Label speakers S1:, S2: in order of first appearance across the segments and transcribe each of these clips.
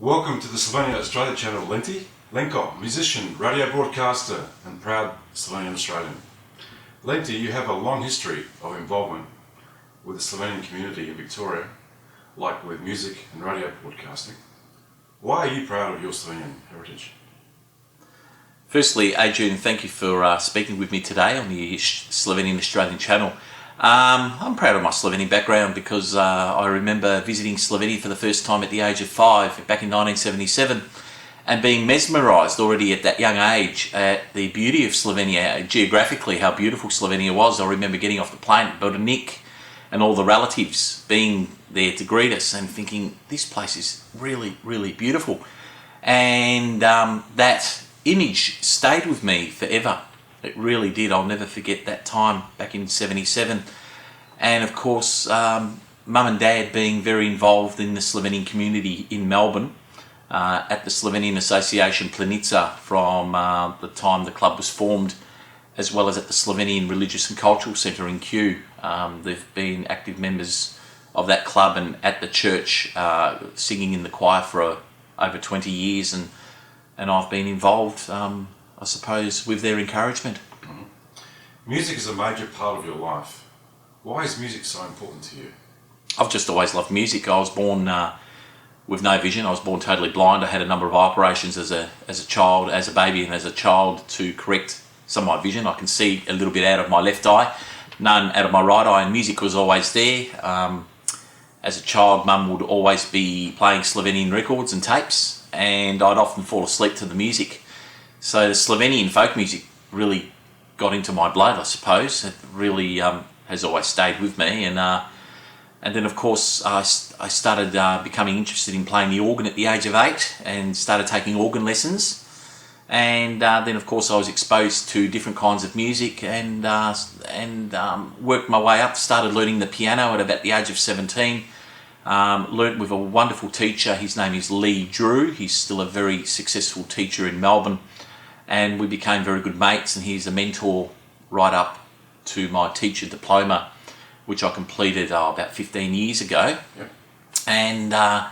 S1: Welcome to the Slovenian Australian channel, Lenti Lenko, musician, radio broadcaster and proud Slovenian Australian. Lenti, you have a long history of involvement with the Slovenian community in Victoria, like with music and radio broadcasting. Why are you proud of your Slovenian heritage?
S2: Firstly, Adrian, thank you for speaking with me today on the Slovenian Australian channel. I'm proud of my Slovenian background because I remember visiting Slovenia for the first time at the age of 5 back in 1977 and being mesmerised already at that young age at the beauty of Slovenia, geographically how beautiful Slovenia was. I remember getting off the plane at Bodenik and all the relatives being there to greet us and thinking, this place is really, really beautiful. And that image stayed with me forever. It really did. I'll never forget that time back in 77. And of course, Mum and Dad being very involved in the Slovenian community in Melbourne at the Slovenian Association Planica from the time the club was formed, as well as at the Slovenian Religious and Cultural Centre in Kew. They've been active members of that club and at the church singing in the choir for over 20 years. And I've been involved, I suppose, with their encouragement.
S1: Mm-hmm. Music is a major part of your life. Why is music so important to you?
S2: I've just always loved music. I was born with no vision. I was born totally blind. I had a number of operations as a child, as a baby and as a child to correct some of my vision. I can see a little bit out of my left eye, none out of my right eye, and music was always there. As a child, Mum would always be playing Slovenian records and tapes, and I'd often fall asleep to the music. So the Slovenian folk music really got into my blood, I suppose. It really has always stayed with me. And then, of course, I started becoming interested in playing the organ at the age of 8 and started taking organ lessons. And then, of course, I was exposed to different kinds of music and worked my way up, started learning the piano at about the age of 17. Learnt with a wonderful teacher. His name is Lee Drew. He's still a very successful teacher in Melbourne. And we became very good mates, and he's a mentor right up to my teacher diploma, which I completed about 15 years ago.
S1: Yep.
S2: And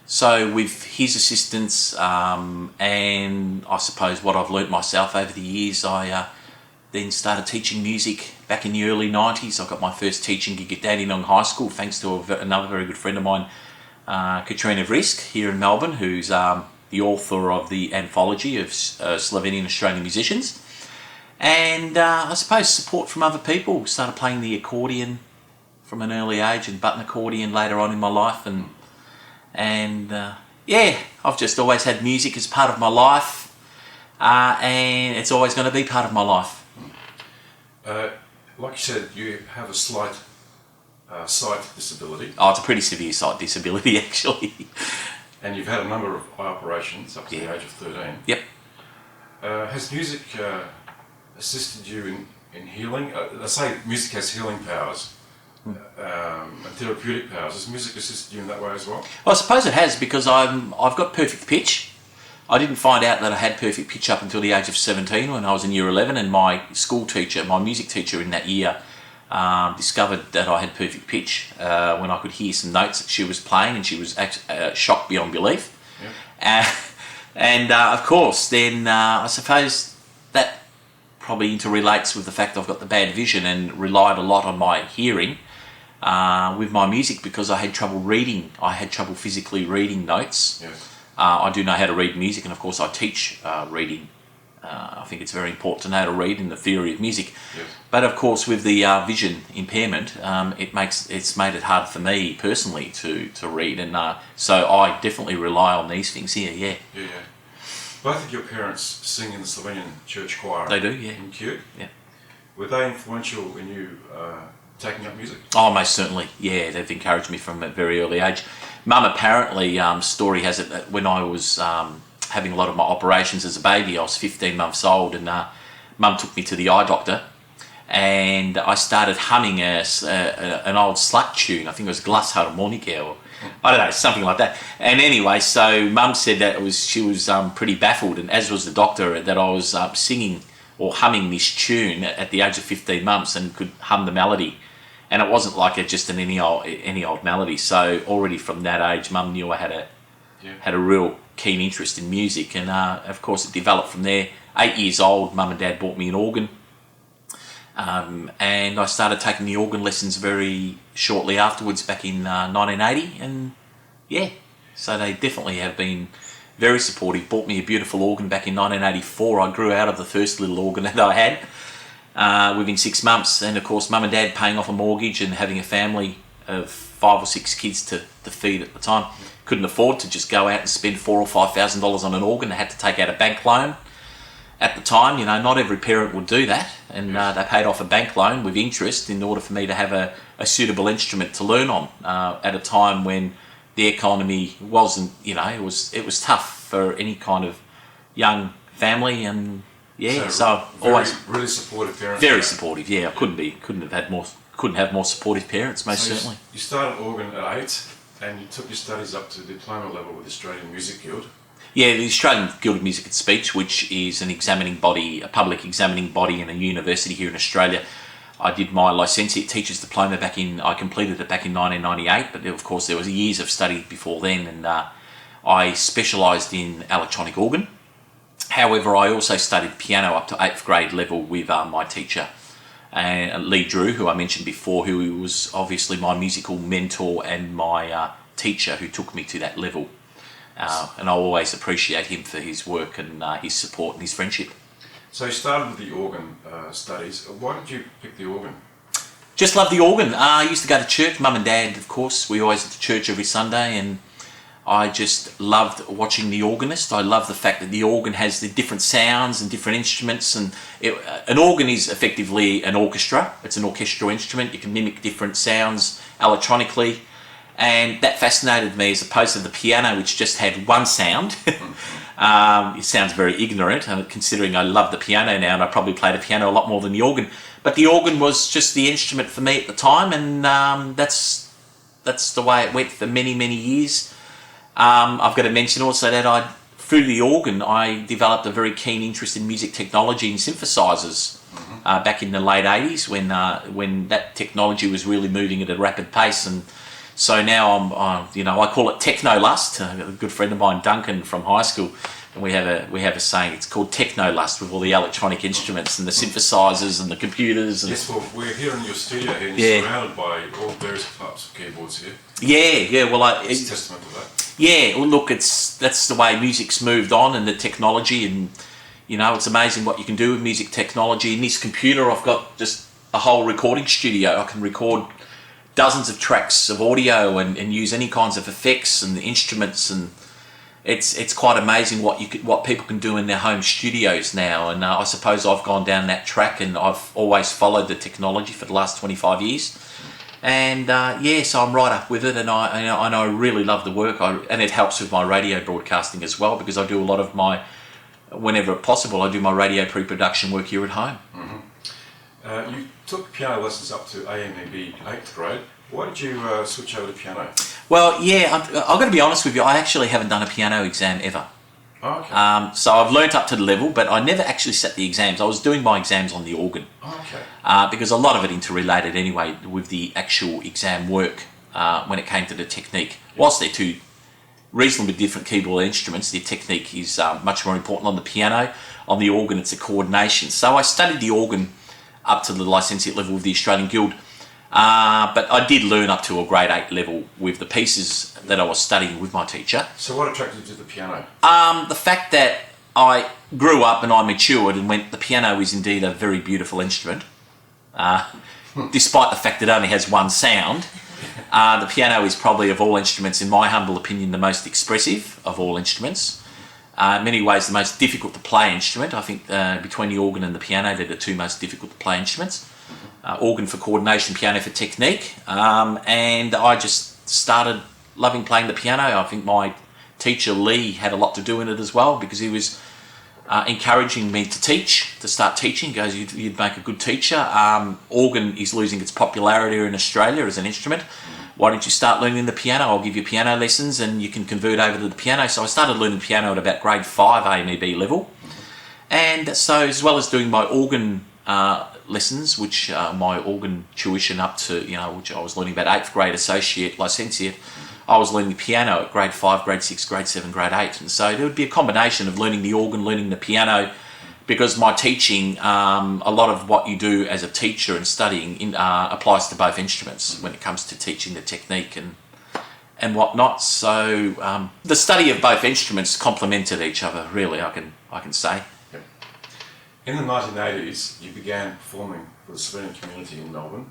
S2: so with his assistance and I suppose what I've learnt myself over the years, I then started teaching music back in the early 90s. I got my first teaching gig at Dandenong High School thanks to another very good friend of mine, Katrina Vrisk, here in Melbourne, who's the author of the anthology of Slovenian Australian musicians. And I suppose support from other people. Started playing the accordion from an early age and button accordion later on in my life. And I've just always had music as part of my life, and it's always going to be part of my life.
S1: Like you said, you have a slight sight disability.
S2: Oh, it's a pretty severe sight disability, actually.
S1: And you've had a number of eye operations up to the age of 13.
S2: Yep.
S1: Has music assisted you in healing? They say music has healing powers and therapeutic powers. Has music assisted you in that way as well?
S2: Well, I suppose it has, because I've got perfect pitch. I didn't find out that I had perfect pitch up until the age of 17 when I was in year 11, and my school teacher, my music teacher in that year, discovered that I had perfect pitch when I could hear some notes that she was playing, and she was shocked beyond belief. Yep. And of course, then I suppose that probably interrelates with the fact I've got the bad vision and relied a lot on my hearing with my music, because I had trouble reading. I had trouble physically reading notes.
S1: Yes.
S2: I do know how to read music, and of course I teach reading. I think it's very important to know how to read in the theory of music.
S1: Yes.
S2: But of course, with the vision impairment, it's made it hard for me personally to read, and so I definitely rely on these things here. Yeah.
S1: Yeah. Both of your parents sing in the Slovenian church choir.
S2: They do, yeah.
S1: In Kew.
S2: Yeah.
S1: Were they influential in you taking up music?
S2: Oh, most certainly. Yeah, they've encouraged me from a very early age. Mum apparently, story has it that when I was having a lot of my operations as a baby, I was 15 months old, and Mum took me to the eye doctor, and I started humming an old slut tune. I think it was Glas Harmonica, or I don't know, something like that. And anyway, so Mum said that she was pretty baffled, and as was the doctor, that I was singing or humming this tune at the age of 15 months and could hum the melody. And it wasn't like just any old melody. So already from that age, Mum knew I had had a real keen interest in music, and of course it developed from there. 8 years old, Mum and Dad bought me an organ, and I started taking the organ lessons very shortly afterwards, back in 1980, and so they definitely have been very supportive. Bought me a beautiful organ back in 1984. I grew out of the first little organ that I had within 6 months, and of course Mum and Dad paying off a mortgage and having a family of 5 or 6 kids to feed at the time, couldn't afford to just go out and spend $4,000 or $5,000 on an organ. They had to take out a bank loan. At the time, not every parent would do that, and they paid off a bank loan with interest in order for me to have a suitable instrument to learn on at a time when the economy wasn't, it was tough for any kind of young family, and so always
S1: really supportive parents.
S2: Very supportive. Yeah, I couldn't have more supportive parents, most certainly.
S1: You started organ at 8, and you took your studies up to diploma level with the Australian Music Guild.
S2: Yeah, the Australian Guild of Music and Speech, which is an examining body, a public examining body in a university here in Australia. I did my licentiate teacher's diploma I completed it back in 1998, but of course there was years of study before then, and I specialised in electronic organ. However, I also studied piano up to 8th grade level with my teacher, Lee Drew, who I mentioned before, who was obviously my musical mentor and my teacher who took me to that level. And I always appreciate him for his work and his support and his friendship.
S1: So you started with the organ studies. Why did you pick the organ?
S2: Just love the organ. I used to go to church, Mum and Dad, of course. We always went to church every Sunday, and I just loved watching the organist. I love the fact that the organ has the different sounds and different instruments, and an organ is effectively an orchestra. It's an orchestral instrument. You can mimic different sounds electronically. And that fascinated me, as opposed to the piano, which just had one sound. It sounds very ignorant, considering I love the piano now, and I probably play the piano a lot more than the organ. But the organ was just the instrument for me at the time, and that's the way it went for many, many years. I've got to mention also that through the organ, I developed a very keen interest in music technology and synthesizers back in the late 80s, when that technology was really moving at a rapid pace. And so now I call it techno-lust. A good friend of mine, Duncan, from high school, and we have a saying. It's called techno-lust, with all the electronic instruments and the synthesizers and the computers. And
S1: yes, well, we're here in your studio here, and you're surrounded by all various types of keyboards here.
S2: Yeah. Well,
S1: it's a testament to that.
S2: Yeah. Well, look, that's the way music's moved on, and the technology, and it's amazing what you can do with music technology. In this computer, I've got just a whole recording studio. I can record dozens of tracks of audio and use any kinds of effects and instruments, and it's quite amazing what people can do in their home studios now. And I suppose I've gone down that track, and I've always followed the technology for the last 25 years. And so I'm right up with it, and I really love the work. And it helps with my radio broadcasting as well, because I do a lot of whenever possible, I do my radio pre-production work here at home.
S1: You took piano lessons up to AMEB 8th grade. Why did you switch over to piano?
S2: Well, I've got to be honest with you, I actually haven't done a piano exam ever.
S1: Oh, okay.
S2: So I've learnt up to the level, but I never actually sat the exams. I was doing my exams on the organ.
S1: Oh, okay.
S2: Because a lot of it interrelated anyway with the actual exam work when it came to the technique. Whilst they're two reasonably different keyboard instruments, the technique is much more important on the piano. On the organ, it's a coordination. So I studied the organ up to the licentiate level of the Australian Guild, but I did learn up to a grade 8 level with the pieces that I was studying with my teacher.
S1: So what attracted you to the piano?
S2: The fact that I grew up and I matured and went, the piano is indeed a very beautiful instrument, despite the fact it only has one sound. The piano is probably, of all instruments, in my humble opinion, the most expressive of all instruments. In many ways, the most difficult to play instrument. I think between the organ and the piano, they're the two most difficult to play instruments. Organ for coordination, piano for technique. And I just started loving playing the piano. I think my teacher, Lee, had a lot to do in it as well, because he was encouraging me to start teaching. He goes, you'd make a good teacher. Organ is losing its popularity in Australia as an instrument. Why don't you start learning the piano? I'll give you piano lessons and you can convert over to the piano. So I started learning piano at about grade 5 AMEB level. And so, as well as doing my organ lessons, which my organ tuition up to, which I was learning about 8th grade associate, licentiate, I was learning the piano at grade 5, grade 6, grade 7, grade 8. And so there would be a combination of learning the organ, learning the piano, because my teaching, a lot of what you do as a teacher and studying applies to both instruments when it comes to teaching the technique and whatnot. So the study of both instruments complemented each other, really, I can say.
S1: Yep. In the 1980s, you began performing for the Slovenian community in Melbourne.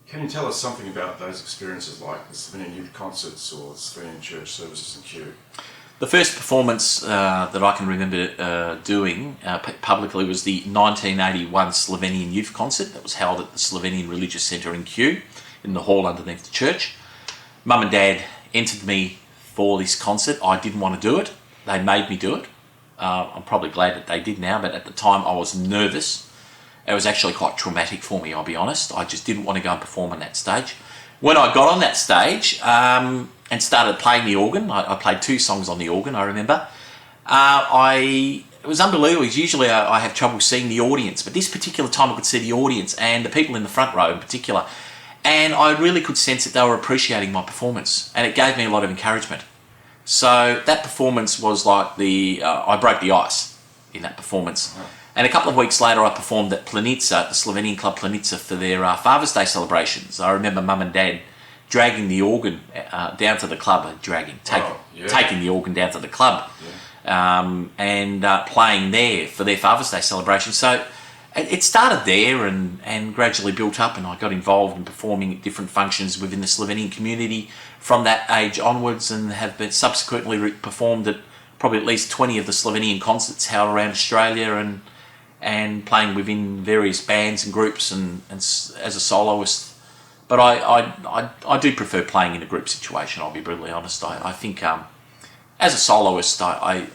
S1: Can you tell us something about those experiences, like the Slovenian youth concerts or the Slovenian church services in Kew?
S2: The first performance that I can remember doing publicly was the 1981 Slovenian Youth Concert that was held at the Slovenian Religious Centre in Kew, in the hall underneath the church. Mum and Dad entered me for this concert. I didn't want to do it. They made me do it. I'm probably glad that they did now, but at the time I was nervous. It was actually quite traumatic for me, I'll be honest. I just didn't want to go and perform on that stage. When I got on that stage and started playing the organ, I played 2 songs on the organ, I remember. It was unbelievable. Usually I have trouble seeing the audience, but this particular time I could see the audience and the people in the front row in particular. And I really could sense that they were appreciating my performance, and it gave me a lot of encouragement. So that performance was like I broke the ice in that performance. Wow. And a couple of weeks later I performed at Planica, the Slovenian club Planica, for their Father's Day celebrations. I remember Mum and Dad dragging the organ down to the club, taking the organ down to the club, and playing there for their Father's Day celebration. So it started there and gradually built up, and I got involved in performing at different functions within the Slovenian community from that age onwards, and have been subsequently performed at probably at least 20 of the Slovenian concerts held around Australia, and playing within various bands and groups and as a soloist. But I do prefer playing in a group situation, I'll be brutally honest. I think as a soloist, I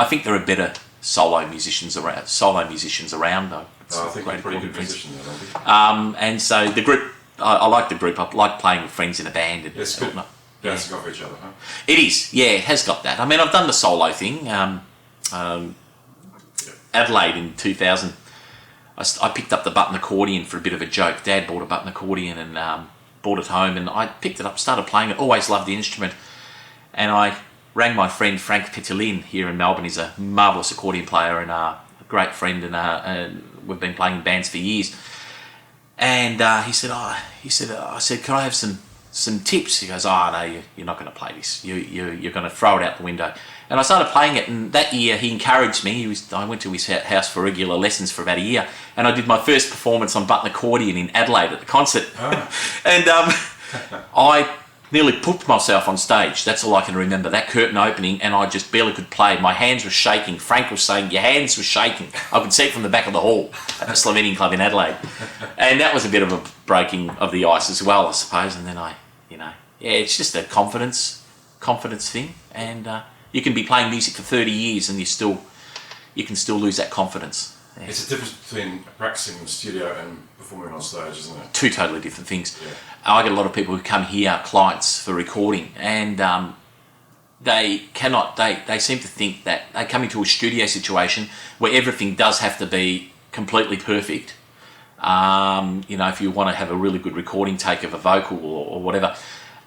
S2: think there are better solo musicians around though.
S1: I think you're a pretty good musician there,
S2: and so the group, I like the group. I like playing with friends in a band.
S1: It's good. Bouncing off each other, huh?
S2: It is, yeah, it has got that. I mean, I've done the solo thing. Adelaide in 2000, I picked up the button accordion for a bit of a joke. Dad bought a button accordion and brought it home, and I picked it up, started playing it, always loved the instrument. And I rang my friend Frank Petelin here in Melbourne. He's a marvellous accordion player and a great friend, and we've been playing in bands for years. And I said, can I have some tips? He goes, no, you're not going to play this. You're going to throw it out the window. And I started playing it, and that year he encouraged me. I went to his house for regular lessons for about a year, and I did my first performance on button accordion in Adelaide at the concert. Oh. And I nearly pooped myself on stage. That's all I can remember. That curtain opening, and I just barely could play. My hands were shaking. Frank was saying, your hands were shaking. I could see it from the back of the hall at the Slovenian club in Adelaide. And that was a bit of a breaking of the ice as well, I suppose. And then it's just a confidence thing. And you can be playing music for 30 years and you can still lose that confidence. Yeah.
S1: It's a difference between practicing in the studio and performing on stage, isn't it?
S2: 2 totally different things.
S1: Yeah.
S2: I get a lot of people who come here, clients for recording, and they seem to think that they come into a studio situation where everything does have to be completely perfect. If you want to have a really good recording take of a vocal or whatever,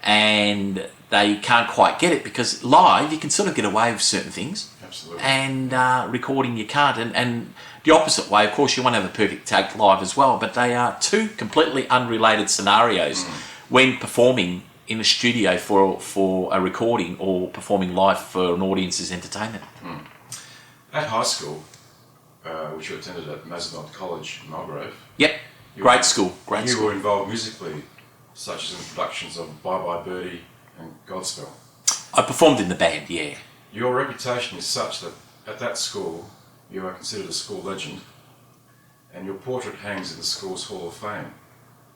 S2: and they can't quite get it, because live you can sort of get away with certain things.
S1: Absolutely.
S2: And recording you can't. And the opposite way, of course, you want to have a perfect take live as well, but they are 2 completely unrelated scenarios when performing in a studio for a recording or performing live for an audience's entertainment.
S1: At high school, which you attended at Macedon College in Mulgrave.
S2: Yep, great school.
S1: You were involved musically, such as in productions of Bye Bye Birdie and Godspell.
S2: I performed in the band, yeah.
S1: Your reputation is such that at that school you are considered a school legend, and your portrait hangs in the school's Hall of Fame.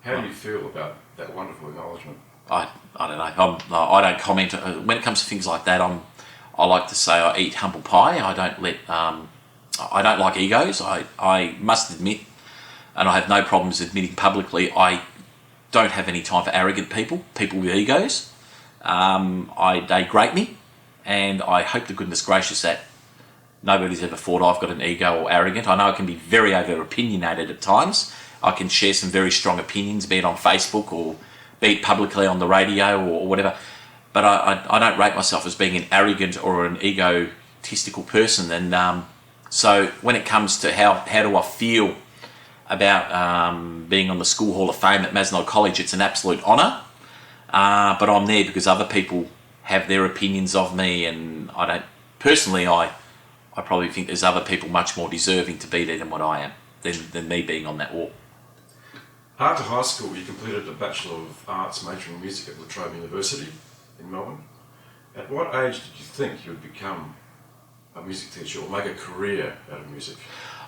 S1: How do you feel about that wonderful acknowledgement?
S2: I don't know. I don't comment when it comes to things like that. I like to say I eat humble pie. I don't like egos. I must admit, and I have no problems admitting publicly, I don't have any time for arrogant people with egos. They grate me, and I hope to goodness gracious that nobody's ever thought I've got an ego or arrogant. I know I can be very over opinionated at times. I can share some very strong opinions, be it on Facebook or be it publicly on the radio or whatever. But I don't rate myself as being an arrogant or an egotistical person. And so when it comes to how do I feel about being on the School Hall of Fame at Masnod College, it's an absolute honour. But I'm there because other people have their opinions of me, and I don't personally. I probably think there's other people much more deserving to be there than what I am, than me being on that wall.
S1: After high school, you completed a Bachelor of Arts majoring in music at La Trobe University in Melbourne. At what age did you think you would become a music teacher or make a career out of music?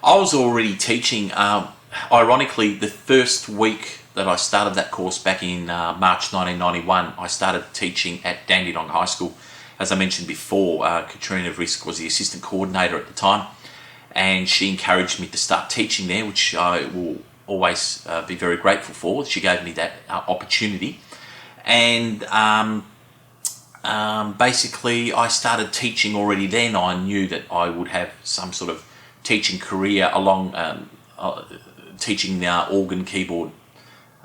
S2: I was already teaching. Ironically, the first week that I started that course back in March 1991, I started teaching at Dandenong High School. As I mentioned before, Katrina Vrisk was the assistant coordinator at the time, and she encouraged me to start teaching there, which I will always be very grateful for. She gave me that opportunity. And basically I started teaching already then. I knew that I would have some sort of teaching career along teaching the organ, keyboard.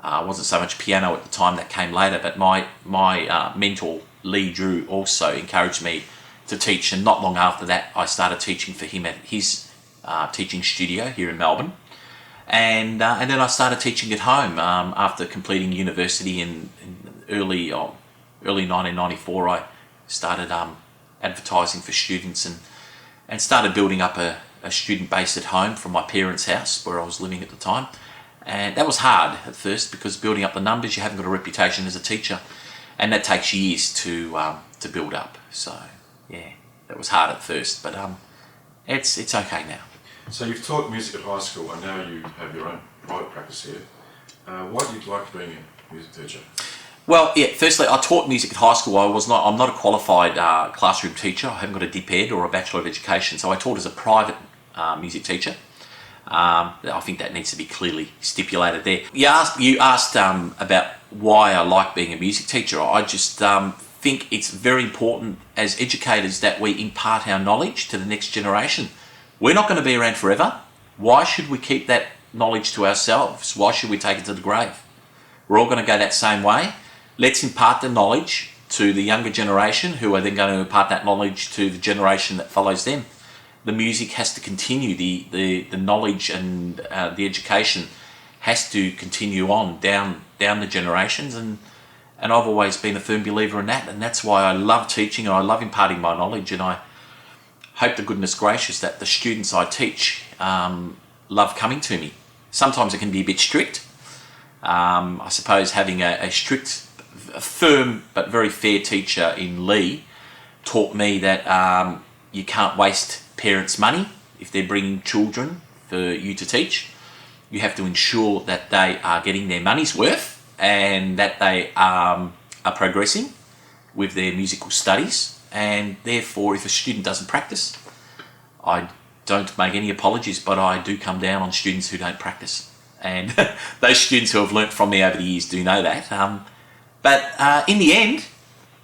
S2: Wasn't so much piano at the time, that came later, but my mentor Lee Drew also encouraged me to teach, and not long after that I started teaching for him at his teaching studio here in Melbourne. And then I started teaching at home after completing university in early 1994. I started advertising for students and started building up a student base at home from my parents' house where I was living at the time. And that was hard at first because building up the numbers, you haven't got a reputation as a teacher, and that takes years to build up. So yeah, that was hard at first, but it's okay now.
S1: So you've taught music at high school, and now you have your own private practice here. Why did you like being a music teacher?
S2: Well, yeah. Firstly, I taught music at high school. I'm not a qualified classroom teacher. I haven't got a DipEd or a Bachelor of Education, so I taught as a private music teacher. I think that needs to be clearly stipulated there. You asked about why I like being a music teacher. I just think it's very important as educators that we impart our knowledge to the next generation. We're not going to be around forever. Why should we keep that knowledge to ourselves? Why should we take it to the grave? We're all going to go that same way. Let's impart the knowledge to the younger generation, who are then going to impart that knowledge to the generation that follows them. The music has to continue. The knowledge and the education has to continue on down the generations, and I've always been a firm believer in that, and that's why I love teaching and I love imparting my knowledge, and I hope to goodness gracious that the students I teach love coming to me. Sometimes it can be a bit strict. I suppose having a strict, firm but very fair teacher in Lee taught me that you can't waste parents' money if they're bringing children for you to teach. You have to ensure that they are getting their money's worth and that they are progressing with their musical studies. And therefore, if a student doesn't practice, I don't make any apologies, but I do come down on students who don't practice. And those students who have learnt from me over the years do know that. But in the end,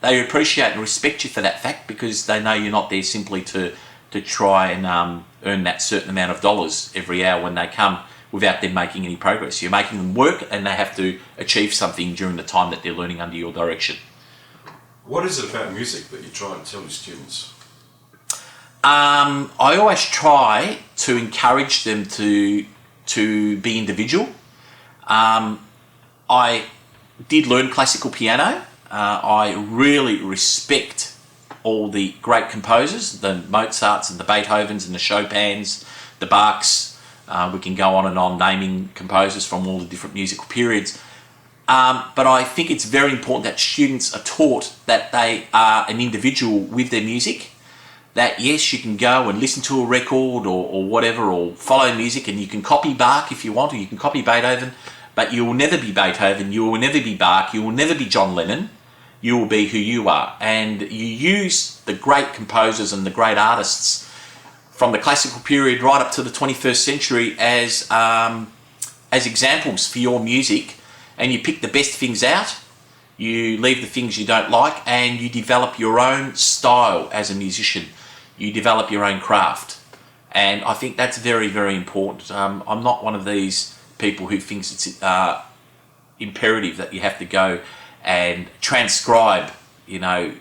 S2: they appreciate and respect you for that fact, because they know you're not there simply to try and earn that certain amount of dollars every hour when they come without them making any progress. You're making them work, and they have to achieve something during the time that they're learning under your direction.
S1: What is it about music that you try and tell your students?
S2: I always try to encourage them to be individual. I did learn classical piano. I really respect all the great composers, the Mozarts and the Beethovens and the Chopins, the Bachs. We can go on and on naming composers from all the different musical periods. But I think it's very important that students are taught that they are an individual with their music, that yes, you can go and listen to a record or whatever, or follow music, and you can copy Bach if you want, or you can copy Beethoven, but you will never be Beethoven, you will never be Bach, you will never be John Lennon. You will be who you are, and you use the great composers and the great artists from the classical period right up to the 21st century as examples for your music, and you pick the best things out, you leave the things you don't like, and you develop your own style as a musician. You develop your own craft, and I think that's very, very important. I'm not one of these people who thinks it's imperative that you have to go and transcribe,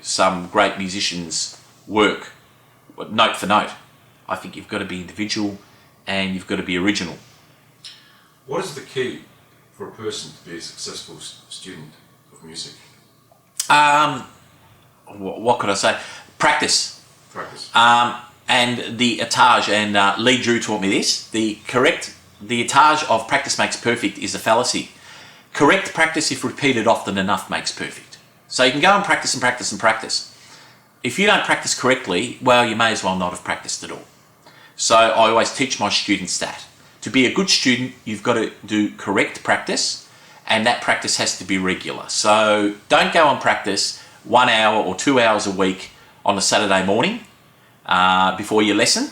S2: some great musicians' work, note for note. I think you've got to be individual and you've got to be original.
S1: What is the key for a person to be a successful student of music?
S2: What could I say? Practice.
S1: Practice.
S2: And the adage, and Lee Drew taught me this, the adage of practice makes perfect is a fallacy. Correct practice, if repeated often enough, makes perfect. So you can go and practice and practice and practice. If you don't practice correctly, well, you may as well not have practiced at all. So I always teach my students that. To be a good student, you've got to do correct practice, and that practice has to be regular. So don't go and practice 1 hour or 2 hours a week on a Saturday morning before your lesson.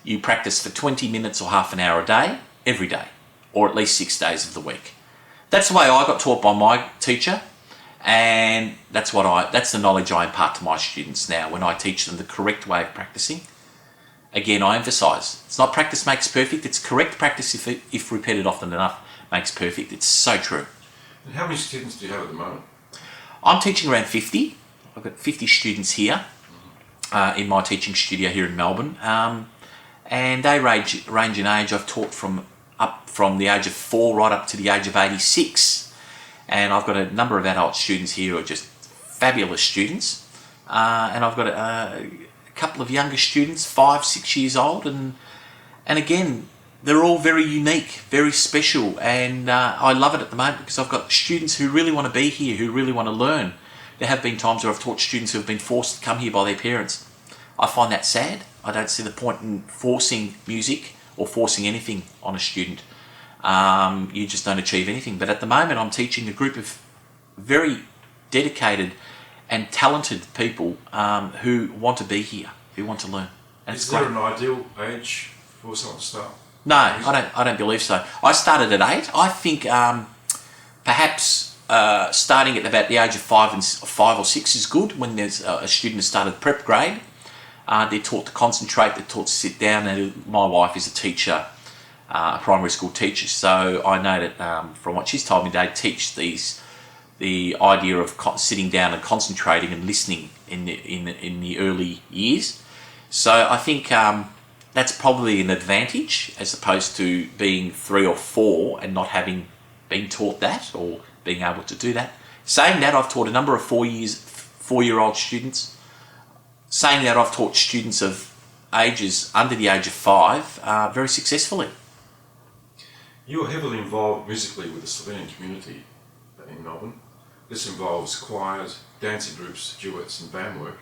S2: You practice for 20 minutes or half an hour a day, every day, or at least 6 days of the week. That's the way I got taught by my teacher, and that's the knowledge I impart to my students now when I teach them the correct way of practicing. Again, I emphasise, it's not practice makes perfect, it's correct practice if repeated often enough makes perfect. It's so true.
S1: And how many students do you have at the moment?
S2: I'm teaching around 50. I've got 50 students here in my teaching studio here in Melbourne, and they range in age. I've taught from the age of 4 right up to the age of 86, and I've got a number of adult students here who are just fabulous students, and I've got a couple of younger students, 5, 6 years old, and again, they're all very unique, very special, and I love it at the moment because I've got students who really want to be here, who really want to learn. There have been times where I've taught students who have been forced to come here by their parents. I find that sad. I don't see the point in forcing music or forcing anything on a student. You just don't achieve anything. But at the moment, I'm teaching a group of very dedicated and talented people who want to be here, who want to learn. And
S1: Is there an ideal age for someone to start?
S2: No, I don't believe so. I started at 8. I think perhaps starting at about the age of 5 or 6 is good when there's a student who started prep grade. They're taught to concentrate, they're taught to sit down, and my wife is a teacher, a primary school teacher, so I know that from what she's told me, they teach the idea of sitting down and concentrating and listening in the early years. So I think that's probably an advantage as opposed to being 3 or 4 and not having been taught that or being able to do that. Saying that, I've taught a number of 4-year-old students. Saying that, I've taught students of ages under the age of 5 very successfully.
S1: You are heavily involved musically with the Slovenian community in Melbourne. This involves choirs, dancing groups, duets and band work.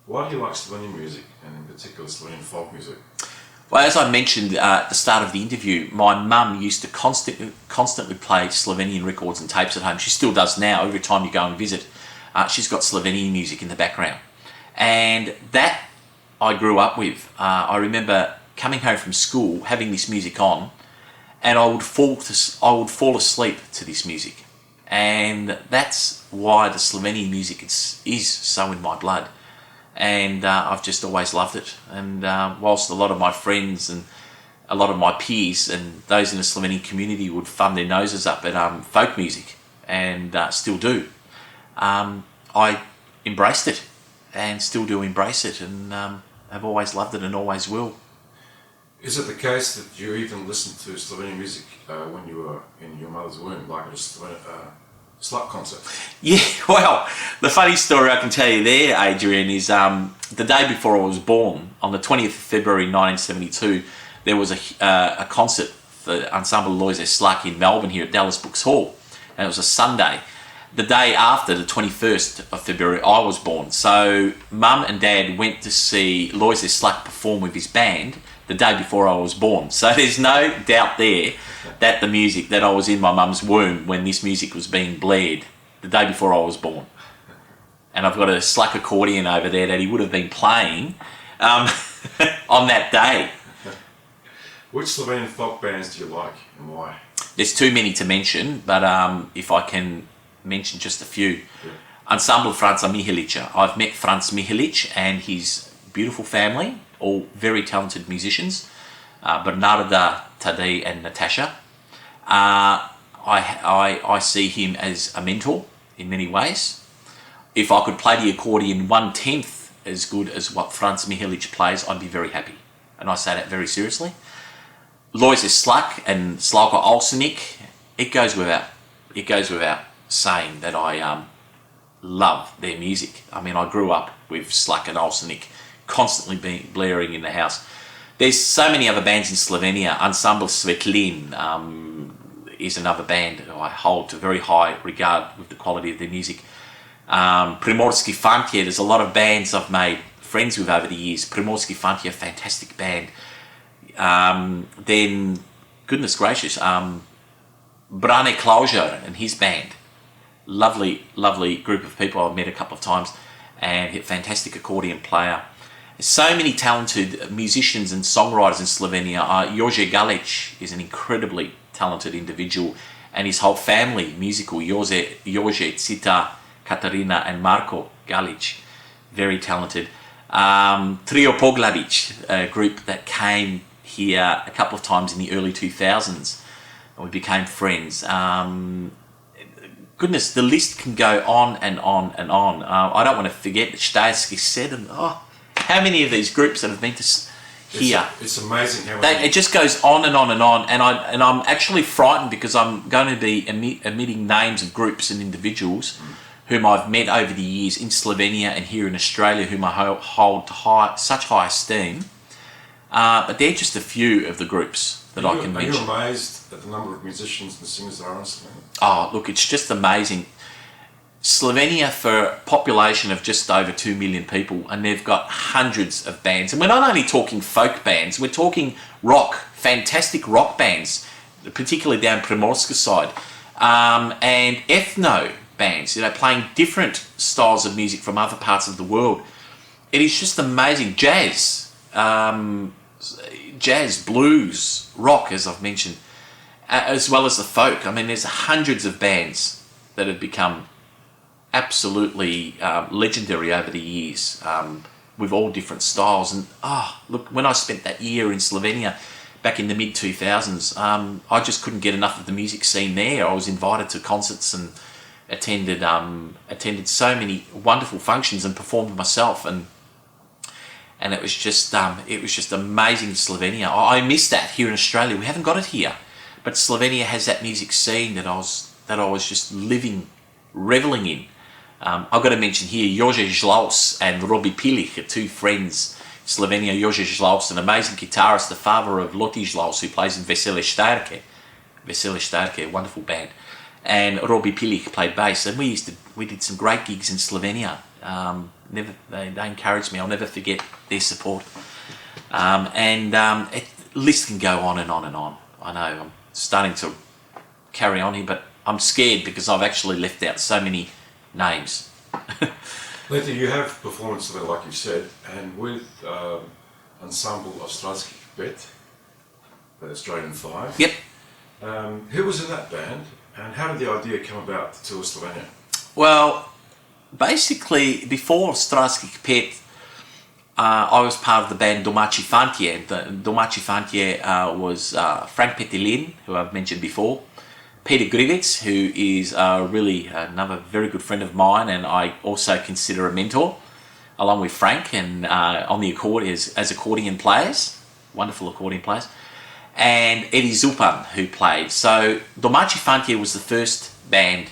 S1: Why do you like Slovenian music, and in particular Slovenian folk music?
S2: Well, as I mentioned at the start of the interview, my mum used to constantly play Slovenian records and tapes at home. She still does now. Every time you go and visit, she's got Slovenian music in the background. And that I grew up with. I remember coming home from school, having this music on, and I would fall asleep to this music. And that's why the Slovenian music is so in my blood. And I've just always loved it. And whilst a lot of my friends and a lot of my peers and those in the Slovenian community would thumb their noses up at folk music, and still do, I embraced it and still do embrace it, and have always loved it and always will.
S1: Is it the case that you even listened to Slovenian music when you were in your mother's womb, like a slut concert?
S2: Yeah, well, the funny story I can tell you there, Adrian, is the day before I was born, on the 20th of February 1972, there was a concert for Ensemble Loise Slak in Melbourne here at Dallas Books Hall, and it was a Sunday. The day after, the 21st of February, I was born. So Mum and Dad went to see Loise Slak perform with his band the day before I was born. So there's no doubt there that the music, that I was in my mum's womb when this music was being blared the day before I was born. And I've got a Slak accordion over there that he would have been playing on that day.
S1: Which Slovenian folk bands do you like and why?
S2: There's too many to mention, but if I can mention just a few.
S1: Yeah.
S2: Ensemble Franca Mihelića. I've met Franz Mihelić and his beautiful family, all very talented musicians, Bernarda, Tadej and Natasha. I see him as a mentor in many ways. If I could play the accordion 1/10 as good as what Franz Mihelic plays, I'd be very happy. And I say that very seriously. Lojze Slak and Slavko Olsenik, it goes without saying that I love their music. I mean, I grew up with Slak and Olsenik constantly blaring in the house. There's so many other bands in Slovenia. Ensemble Svetlin is another band I hold to very high regard with the quality of their music. Primorski Fantje, there's a lot of bands I've made friends with over the years. Primorski Fantje, fantastic band. Then, goodness gracious, Brane Klauser and his band. Lovely group of people I've met a couple of times, and a fantastic accordion player. So many talented musicians and songwriters in Slovenia. Jože Galic is an incredibly talented individual, and his whole family, musical, Jože, Cita, Katarina and Marko Galic, very talented. Trio Poglavic, a group that came here a couple of times in the early 2000s, and we became friends. Goodness, the list can go on and on and on. I don't want to forget that Steyerski said, and how many of these groups that have been to here?
S1: It's amazing how many.
S2: It just goes on and on and on, and I'm actually frightened because I'm going to be omitting names of groups and individuals whom I've met over the years in Slovenia and here in Australia, whom I hold to such high esteem. But they're just a few of the groups that I can mention.
S1: Are you amazed at the number of musicians and singers there are in Slovenia?
S2: Oh, look, it's just amazing. Slovenia, for a population of just over 2 million people, and they've got hundreds of bands. And we're not only talking folk bands, we're talking rock, fantastic rock bands, particularly down Primorska side, and ethno bands, playing different styles of music from other parts of the world. It is just amazing. Jazz, blues, rock, as I've mentioned, as well as the folk. I mean, there's hundreds of bands that have become absolutely legendary over the years, with all different styles. And look, when I spent that year in Slovenia back in the mid-2000s, I just couldn't get enough of the music scene there. I was invited to concerts and attended so many wonderful functions and performed myself, and it was just amazing in Slovenia. I miss that here in Australia. We haven't got it here, but Slovenia has that music scene that I was just reveling in. I've got to mention here Jože Žlaus and Robi Pilich are two friends in Slovenia. Jože Žlaus, an amazing guitarist, the father of Loti Žlaus, who plays in Vesele Štajerke. Vesele Štajerke, a wonderful band. And Robi Pilich played bass, and we did some great gigs in Slovenia. They encouraged me. I'll never forget their support. The list can go on and on and on. I know I'm starting to carry on here, but I'm scared because I've actually left out so many names.
S1: Lenti, you have performed Slovenia, like you said, and with Ensemble Australski Pet, the Australian Five.
S2: Yep.
S1: Who was in that band, and how did the idea come about to tour Slovenia?
S2: Well, basically, before Australski Pet, I was part of the band Domaći Fantje. Domaći Fantje was Frank Petelin, who I've mentioned before, Peter Grivec, who is really another very good friend of mine, and I also consider a mentor, along with Frank, and on the accordion as accordion players, wonderful accordion players, and Eddie Zupan, who played. So Domaći Fantje was the first band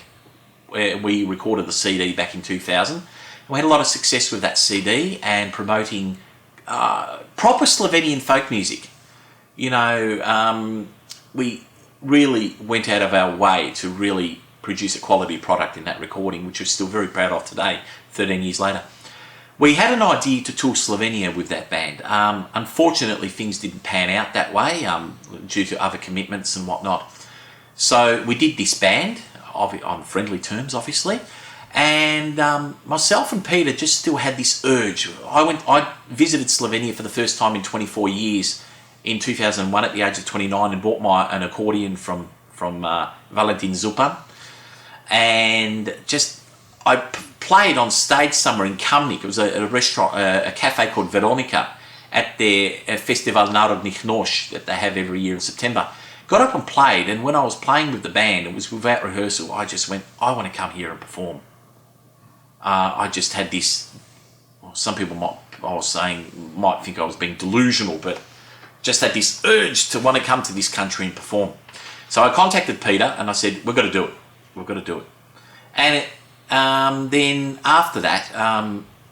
S2: where we recorded the CD back in 2000. We had a lot of success with that CD and promoting proper Slovenian folk music. We really went out of our way to really produce a quality product in that recording, which we're still very proud of today, 13 years later. We had an idea to tour Slovenia with that band. Unfortunately, things didn't pan out that way due to other commitments and whatnot. So we did disband, on friendly terms, obviously. And myself and Peter just still had this urge. I visited Slovenia for the first time in 24 years in 2001 at the age of 29 and bought an accordion from Valentin Zupan. And I played on stage somewhere in Kamnik. It was a restaurant, a cafe called Veronica at their Festival Narodnih Noš that they have every year in September. got up and played, and when I was playing with the band, it was without rehearsal, I just went, I want to come here and perform. I just had this, well, some people might think I was being delusional, but just had this urge to want to come to this country and perform. So I contacted Peter and I said, we've got to do it. We've got to do it. And then after that,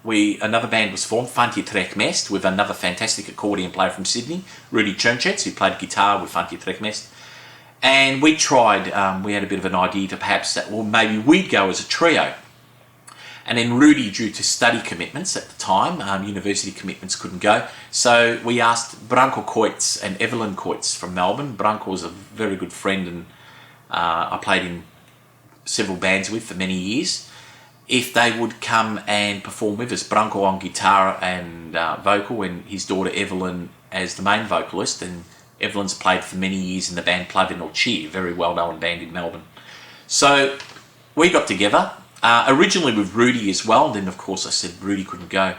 S2: another band was formed, Fantje Trekmest, with another fantastic accordion player from Sydney, Rudy Chernchets, who played guitar with Fantje Trekmest. And we tried, we had a bit of an idea to perhaps that, well, maybe we'd go as a trio. And then Rudy, due to study commitments at the time, university commitments, couldn't go. So we asked Branko Koitz and Evelyn Koitz from Melbourne. Branko was a very good friend, and I played in several bands with for many years, if they would come and perform with us. Branko on guitar and vocal, and his daughter Evelyn as the main vocalist. And Evelyn's played for many years in the band Plave Noci, a very well-known band in Melbourne. So we got together, originally with Rudy as well. Then, of course, I said Rudy couldn't go.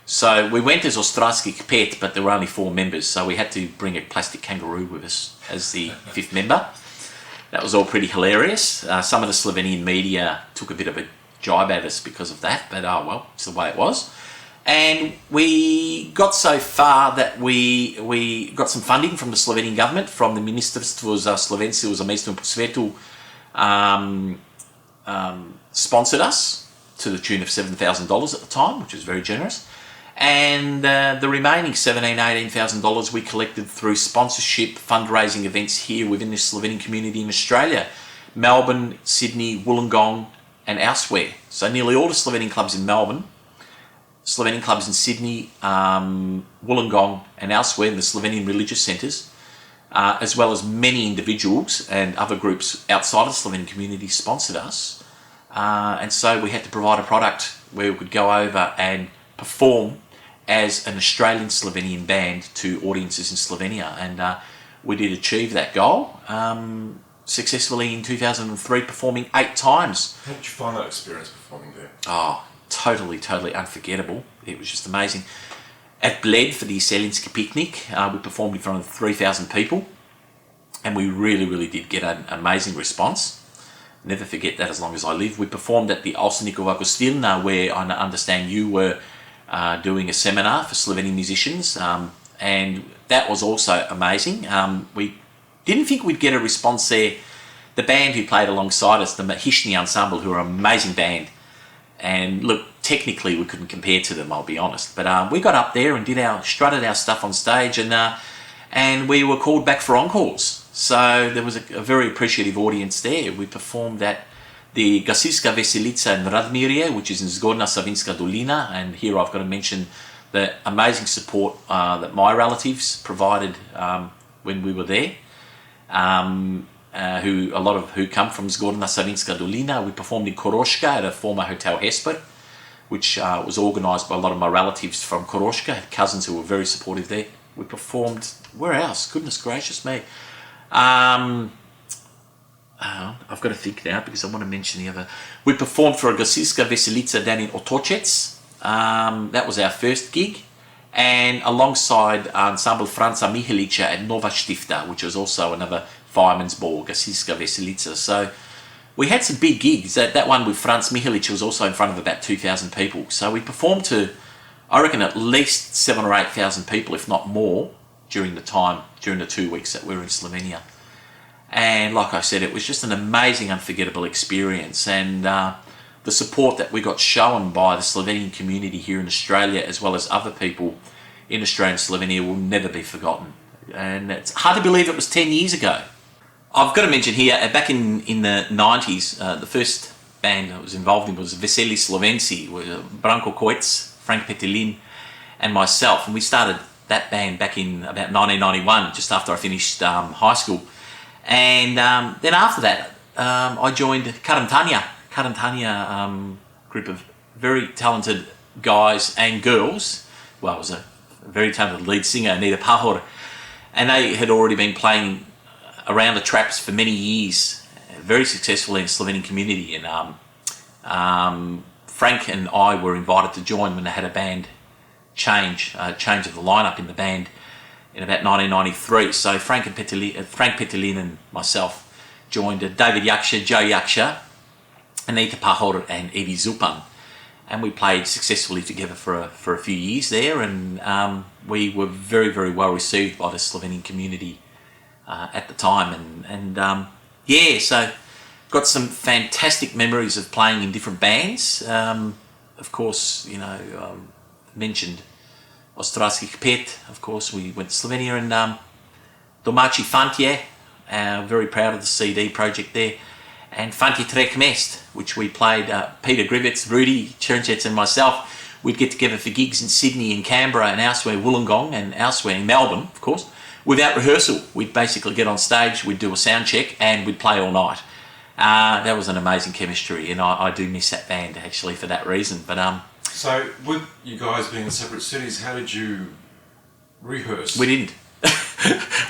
S2: So we went as Australski Kpet, but there were only 4 members, so we had to bring a plastic kangaroo with us as the 5th member. That was all pretty hilarious. Some of the Slovenian media took a bit of a jibe at us because of that, but oh well, it's the way it was. And we got so far that we got some funding from the Slovenian government, from the Ministerstvo za Slovenstvo za mesto in posvetu, sponsored us to the tune of $7,000 at the time, which was very generous. And the remaining $17,000, $18,000 we collected through sponsorship, fundraising events here within the Slovenian community in Australia, Melbourne, Sydney, Wollongong, and elsewhere. So nearly all the Slovenian clubs in Melbourne, Slovenian clubs in Sydney, Wollongong, and elsewhere in the Slovenian religious centres, as well as many individuals and other groups outside of the Slovenian community sponsored us. And so we had to provide a product where we could go over and perform as an Australian Slovenian band to audiences in Slovenia. And we did achieve that goal successfully in 2003, performing 8 times.
S1: How did you find that experience performing there?
S2: Oh, totally unforgettable. It was just amazing. At Bled for the Selinski picnic, we performed in front of 3,000 people, and we really did get an amazing response. Never forget that as long as I live. We performed at the Olsenikov Gostilna, where I understand you were doing a seminar for Slovenian musicians, and that was also amazing. We didn't think we'd get a response there. The band who played alongside us, the Mahishni Ensemble, who are an amazing band, and look, technically we couldn't compare to them, I'll be honest, but we got up there and strutted our stuff on stage, and we were called back for encores. So there was a very appreciative audience there. We performed at the Gasilska Veselica in Radmirje, which is in Zgornja Savinska Dolina, and here I've got to mention the amazing support that my relatives provided when we were there, who come from Zgornja Savinska Dolina. We performed in Koroška at a former Hotel Hesper, which was organised by a lot of my relatives from Koroška, had cousins who were very supportive there. We performed, where else? Goodness gracious me. I've got to think now because I want to mention the other. We performed for a Gasilska Veselica down in Otočec. That was our first gig. And alongside Ensemble Franca Mihelića at Nova Stifta, which was also another fireman's ball, Gasilska Veselica. So we had some big gigs. That one with Franz Mihelić was also in front of about 2,000 people. So we performed to, I reckon, at least 7,000 or 8,000 people, if not more, during the 2 weeks that we were in Slovenia. And like I said, it was just an amazing, unforgettable experience. And the support that we got shown by the Slovenian community here in Australia, as well as other people in Australia and Slovenia, will never be forgotten. And it's hard to believe it was 10 years ago. I've got to mention here, back in the 90s, the first band I was involved in was Veseli Slovenci, with Branko Koitz, Frank Petelin, and myself. And we started that band back in about 1991, just after I finished high school. And then after that, I joined Karantania, group of very talented guys and girls. Well, it was a very talented lead singer, Anita Pahor, and they had already been playing around the traps for many years, very successfully in the Slovenian community. And Frank and I were invited to join when they had a band change of the lineup in the band. in about 1993. So Frank Petelin and myself joined David Yaksha, Joe Yaksha, Anita Pahor and Eddie Zupan. And we played successfully together for a few years there, and we were very, very well received by the Slovenian community at the time. So got some fantastic memories of playing in different bands. Of course, mentioned Ostrasky Pet. Of course, we went to Slovenia, and Domachi Fantje, very proud of the CD project there. And Fantje Trek Mest, which we played, Peter Grivets, Rudy Chernchets and myself, we'd get together for gigs in Sydney and Canberra and elsewhere, Wollongong and elsewhere in Melbourne, of course, without rehearsal. We'd basically get on stage, we'd do a sound check, and we'd play all night. That was an amazing chemistry, and I do miss that band, actually, for that reason. But
S1: So, with you guys being in separate cities, how did you rehearse?
S2: We didn't.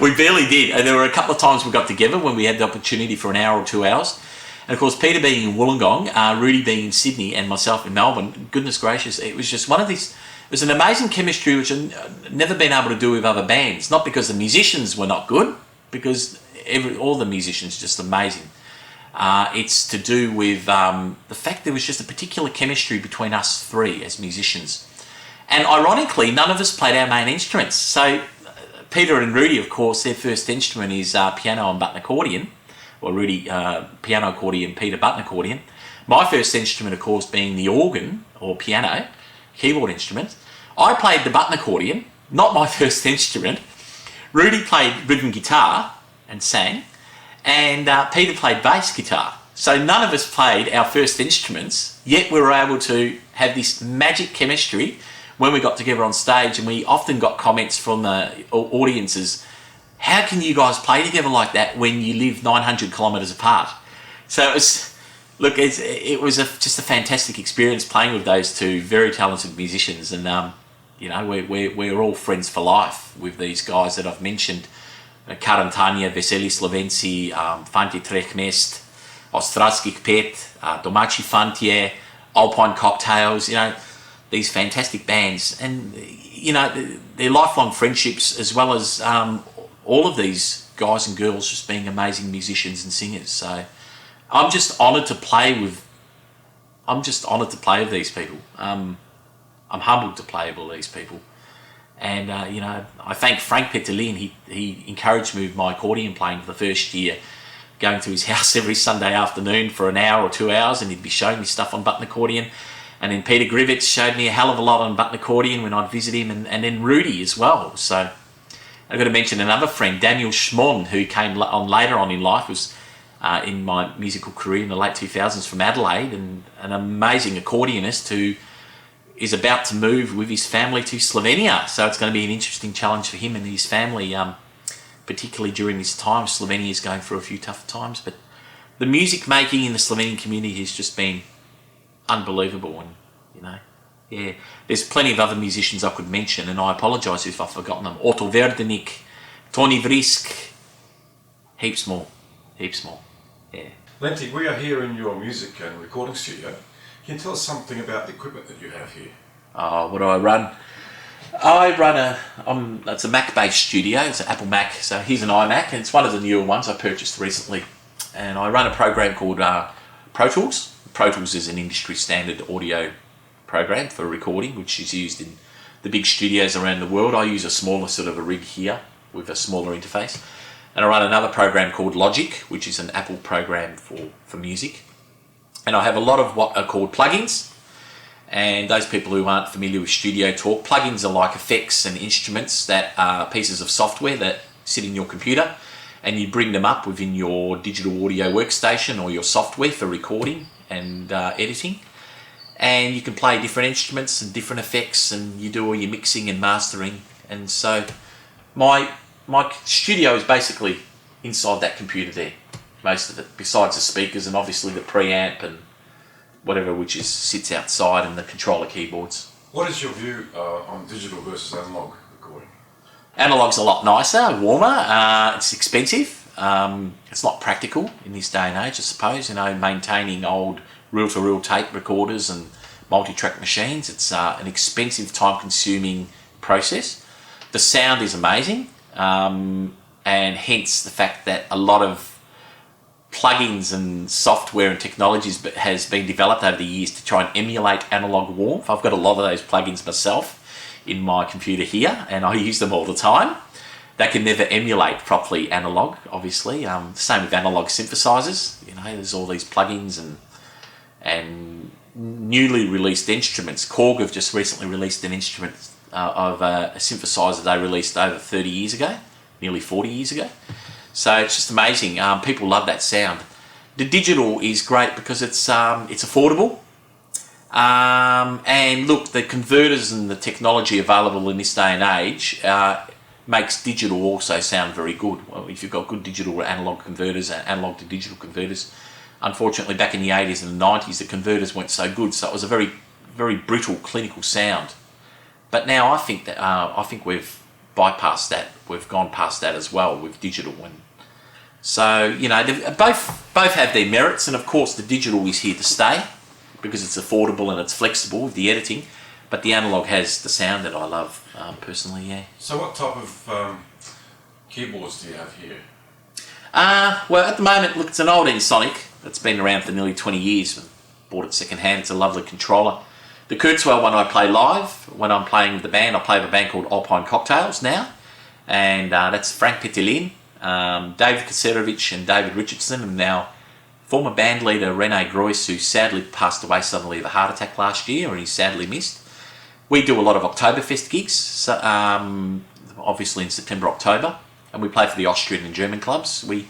S2: We barely did. And there were a couple of times we got together when we had the opportunity for an hour or 2 hours. And of course, Peter being in Wollongong, Rudy being in Sydney, and myself in Melbourne, goodness gracious, it was just one of these, it was an amazing chemistry which I've never been able to do with other bands. Not because the musicians were not good, because all the musicians are just amazing. It's to do with the fact there was just a particular chemistry between us three as musicians. And ironically, none of us played our main instruments. So Peter and Rudy, of course, their first instrument is piano and button accordion. Well, Rudy, piano accordion, Peter button accordion. My first instrument, of course, being the organ, or piano, keyboard instrument. I played the button accordion, not my first instrument. Rudy played rhythm guitar and sang, and Peter played bass guitar. So none of us played our first instruments, yet we were able to have this magic chemistry when we got together on stage, and we often got comments from the audiences, how can you guys play together like that when you live 900 kilometres apart? So it was, just a fantastic experience playing with those two very talented musicians, and we're all friends for life with these guys that I've mentioned. Karantania, Veseli Slovenci, Fantje Trek Mest, Ostrasky Pet, Domachi Fantje, Alpine Cocktails, these fantastic bands, and their lifelong friendships, as well as all of these guys and girls just being amazing musicians and singers. So I'm just honoured to play with these people. I'm humbled to play with all these people. And I thank Frank Petelin. He encouraged me with my accordion playing for the first year, going to his house every Sunday afternoon for an hour or 2 hours, and he'd be showing me stuff on button accordion. And then Peter Grivets showed me a hell of a lot on button accordion when I'd visit him, and then Rudy as well. So I've got to mention another friend, Daniel Schmon, who came on later on in life, was in my musical career in the late 2000s from Adelaide, and an amazing accordionist who is about to move with his family to Slovenia. So it's going to be an interesting challenge for him and his family, particularly during this time. Slovenia is going through a few tough times, but the music making in the Slovenian community has just been unbelievable. And there's plenty of other musicians I could mention, and I apologise if I've forgotten them. Otto Verdenik, Tony Vrisk, heaps more. Yeah.
S1: Lenti, we are here in your music and recording studio. Can you tell us something about the equipment that you have here?
S2: What do I run? It's a Mac-based studio. It's an Apple Mac. So here's an iMac, and it's one of the newer ones I purchased recently. And I run a program called Pro Tools. Pro Tools is an industry standard audio program for recording, which is used in the big studios around the world. I use a smaller sort of a rig here with a smaller interface. And I run another program called Logic, which is an Apple program for music. And I have a lot of what are called plugins. And those people who aren't familiar with studio talk, plugins are like effects and instruments that are pieces of software that sit in your computer, and you bring them up within your digital audio workstation or your software for recording and editing. And you can play different instruments and different effects, and you do all your mixing and mastering. And so my studio is basically inside that computer there, most of it, besides the speakers and obviously the preamp and whatever which sits outside, and the controller keyboards.
S1: What is your view on digital versus analog recording?
S2: Analog's a lot nicer, warmer, it's expensive, it's not practical in this day and age, I suppose, maintaining old reel-to-reel tape recorders and multi-track machines. It's an expensive, time-consuming process. The sound is amazing, and hence the fact that a lot of plugins and software and technologies has been developed over the years to try and emulate analog warmth. I've got a lot of those plugins myself in my computer here, and I use them all the time. They can never emulate properly analog, obviously. Same with analog synthesizers. You know, there's all these plugins and newly released instruments. Korg have just recently released an instrument of a synthesizer they released over 30 years ago, nearly 40 years ago. So it's just amazing. People love that sound. The digital is great because it's affordable. And look, the converters and the technology available in this day and age makes digital also sound very good. Well, if you've got good digital to analog converters and analog to digital converters. Unfortunately, back in the 80s and the 90s, the converters weren't so good, so it was a very, very brittle clinical sound. But now I think we've bypassed that. We've gone past that as well with digital. And so, you know, both have their merits, and of course the digital is here to stay because it's affordable and it's flexible with the editing. But the analog has the sound that I love personally. Yeah.
S1: So what type of keyboards do you have here?
S2: Well, at the moment, look, it's an old Sonic that's been around for nearly 20 years. Bought it second hand. It's a lovely controller. The Kurzweil one I play live when I'm playing with the band. I play with a band called Alpine Cocktails now, and that's Frank Petelin, David Kacerovich and David Richardson, and now former band leader Rene Groys, who sadly passed away suddenly of a heart attack last year, and he's sadly missed. We do a lot of Oktoberfest gigs, so, obviously in September, October, and we play for the Austrian and German clubs. We